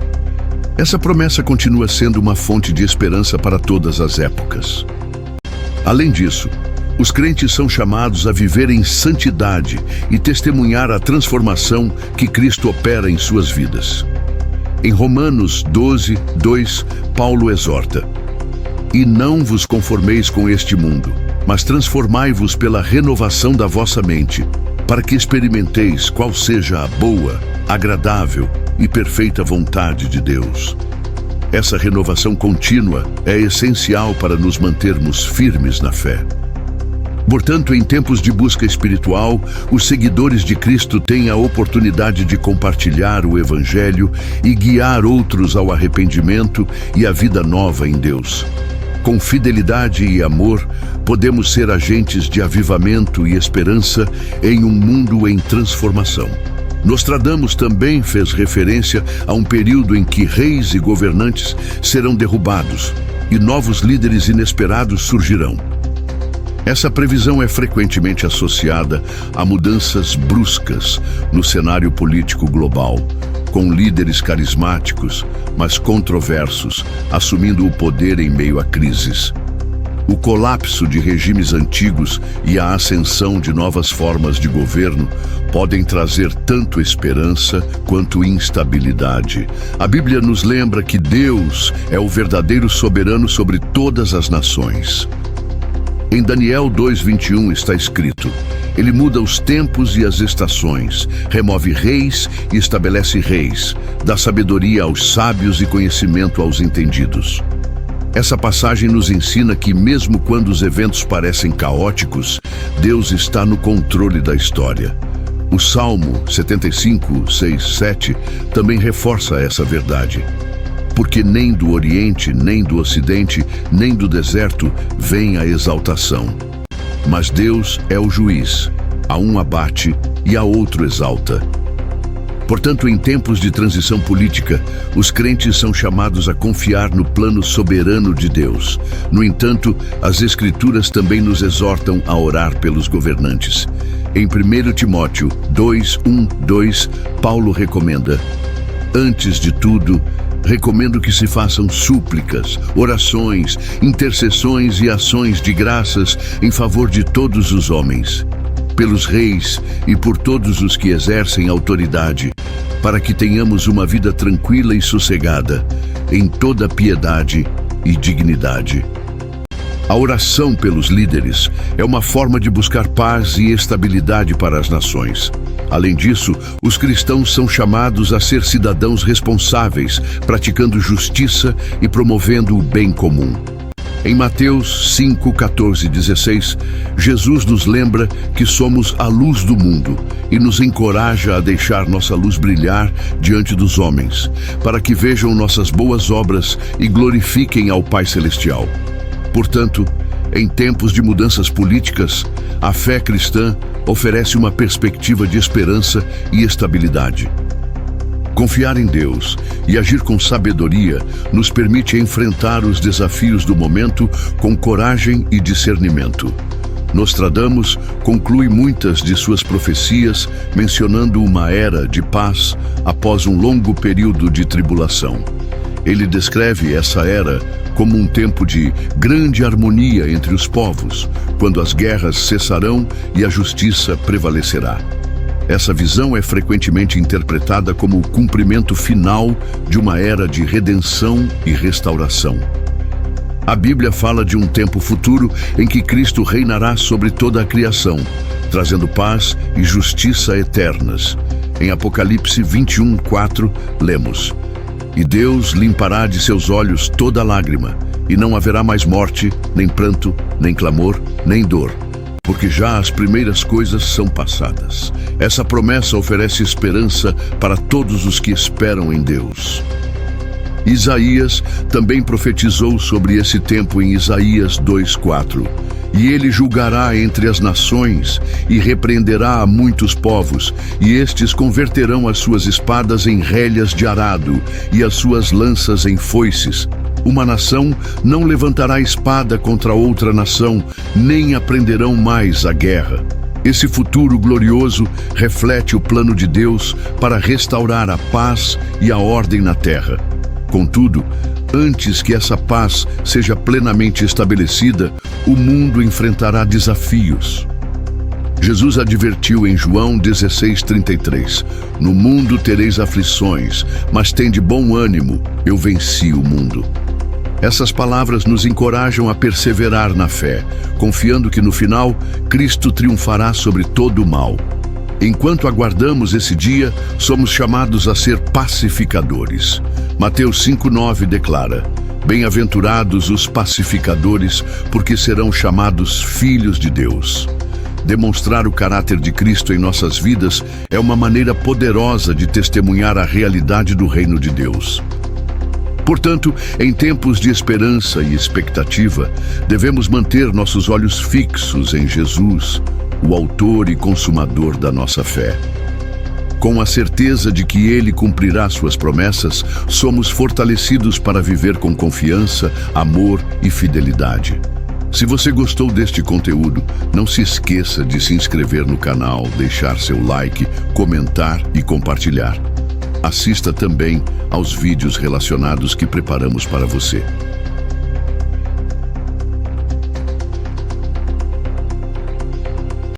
Essa promessa continua sendo uma fonte de esperança para todas as épocas. Além disso, os crentes são chamados a viver em santidade e testemunhar a transformação que Cristo opera em suas vidas. Em Romanos 12:2, Paulo exorta: e não vos conformeis com este mundo, mas transformai-vos pela renovação da vossa mente, para que experimenteis qual seja a boa, agradável e perfeita vontade de Deus. Essa renovação contínua é essencial para nos mantermos firmes na fé. Portanto, em tempos de busca espiritual, os seguidores de Cristo têm a oportunidade de compartilhar o Evangelho e guiar outros ao arrependimento e à vida nova em Deus. Com fidelidade e amor, podemos ser agentes de avivamento e esperança em um mundo em transformação. Nostradamus também fez referência a um período em que reis e governantes serão derrubados e novos líderes inesperados surgirão. Essa previsão é frequentemente associada a mudanças bruscas no cenário político global, com líderes carismáticos, mas controversos, assumindo o poder em meio a crises. O colapso de regimes antigos e a ascensão de novas formas de governo podem trazer tanto esperança quanto instabilidade. A Bíblia nos lembra que Deus é o verdadeiro soberano sobre todas as nações. Em Daniel 2:21 está escrito: Ele muda os tempos e as estações, remove reis e estabelece reis, dá sabedoria aos sábios e conhecimento aos entendidos. Essa passagem nos ensina que, mesmo quando os eventos parecem caóticos, Deus está no controle da história. O Salmo 75, 6, 7 também reforça essa verdade. Porque nem do Oriente, nem do Ocidente, nem do deserto vem a exaltação. Mas Deus é o juiz, a um abate e a outro exalta. Portanto, em tempos de transição política, os crentes são chamados a confiar no plano soberano de Deus. No entanto, as Escrituras também nos exortam a orar pelos governantes. Em 1 Timóteo 2:1-2, Paulo recomenda: Antes de tudo, recomendo que se façam súplicas, orações, intercessões e ações de graças em favor de todos os homens, pelos reis e por todos os que exercem autoridade, para que tenhamos uma vida tranquila e sossegada, em toda piedade e dignidade. A oração pelos líderes é uma forma de buscar paz e estabilidade para as nações. Além disso, os cristãos são chamados a ser cidadãos responsáveis, praticando justiça e promovendo o bem comum. Em Mateus 5, 14 e 16, Jesus nos lembra que somos a luz do mundo e nos encoraja a deixar nossa luz brilhar diante dos homens, para que vejam nossas boas obras e glorifiquem ao Pai Celestial. Portanto, em tempos de mudanças políticas, a fé cristã oferece uma perspectiva de esperança e estabilidade. Confiar em Deus e agir com sabedoria nos permite enfrentar os desafios do momento com coragem e discernimento. Nostradamus conclui muitas de suas profecias mencionando uma era de paz após um longo período de tribulação. Ele descreve essa era como um tempo de grande harmonia entre os povos, quando as guerras cessarão e a justiça prevalecerá. Essa visão é frequentemente interpretada como o cumprimento final de uma era de redenção e restauração. A Bíblia fala de um tempo futuro em que Cristo reinará sobre toda a criação, trazendo paz e justiça eternas. Em Apocalipse 21:4, lemos: E Deus limpará de seus olhos toda lágrima, e não haverá mais morte, nem pranto, nem clamor, nem dor, porque já as primeiras coisas são passadas. Essa promessa oferece esperança para todos os que esperam em Deus. Isaías também profetizou sobre esse tempo em Isaías 2:4. E ele julgará entre as nações e repreenderá a muitos povos, e estes converterão as suas espadas em relhas de arado e as suas lanças em foices. Uma nação não levantará espada contra outra nação, nem aprenderão mais a guerra. Esse futuro glorioso reflete o plano de Deus para restaurar a paz e a ordem na terra. Contudo, antes que essa paz seja plenamente estabelecida, o mundo enfrentará desafios. Jesus advertiu em João 16:33, No mundo tereis aflições, mas tende bom ânimo, eu venci o mundo. Essas palavras nos encorajam a perseverar na fé, confiando que no final, Cristo triunfará sobre todo o mal. Enquanto aguardamos esse dia, somos chamados a ser pacificadores. Mateus 5:9 declara, Bem-aventurados os pacificadores, porque serão chamados filhos de Deus. Demonstrar o caráter de Cristo em nossas vidas é uma maneira poderosa de testemunhar a realidade do reino de Deus. Portanto, em tempos de esperança e expectativa, devemos manter nossos olhos fixos em Jesus, o autor e consumador da nossa fé. Com a certeza de que Ele cumprirá suas promessas, somos fortalecidos para viver com confiança, amor e fidelidade. Se você gostou deste conteúdo, não se esqueça de se inscrever no canal, deixar seu like, comentar e compartilhar. Assista também aos vídeos relacionados que preparamos para você.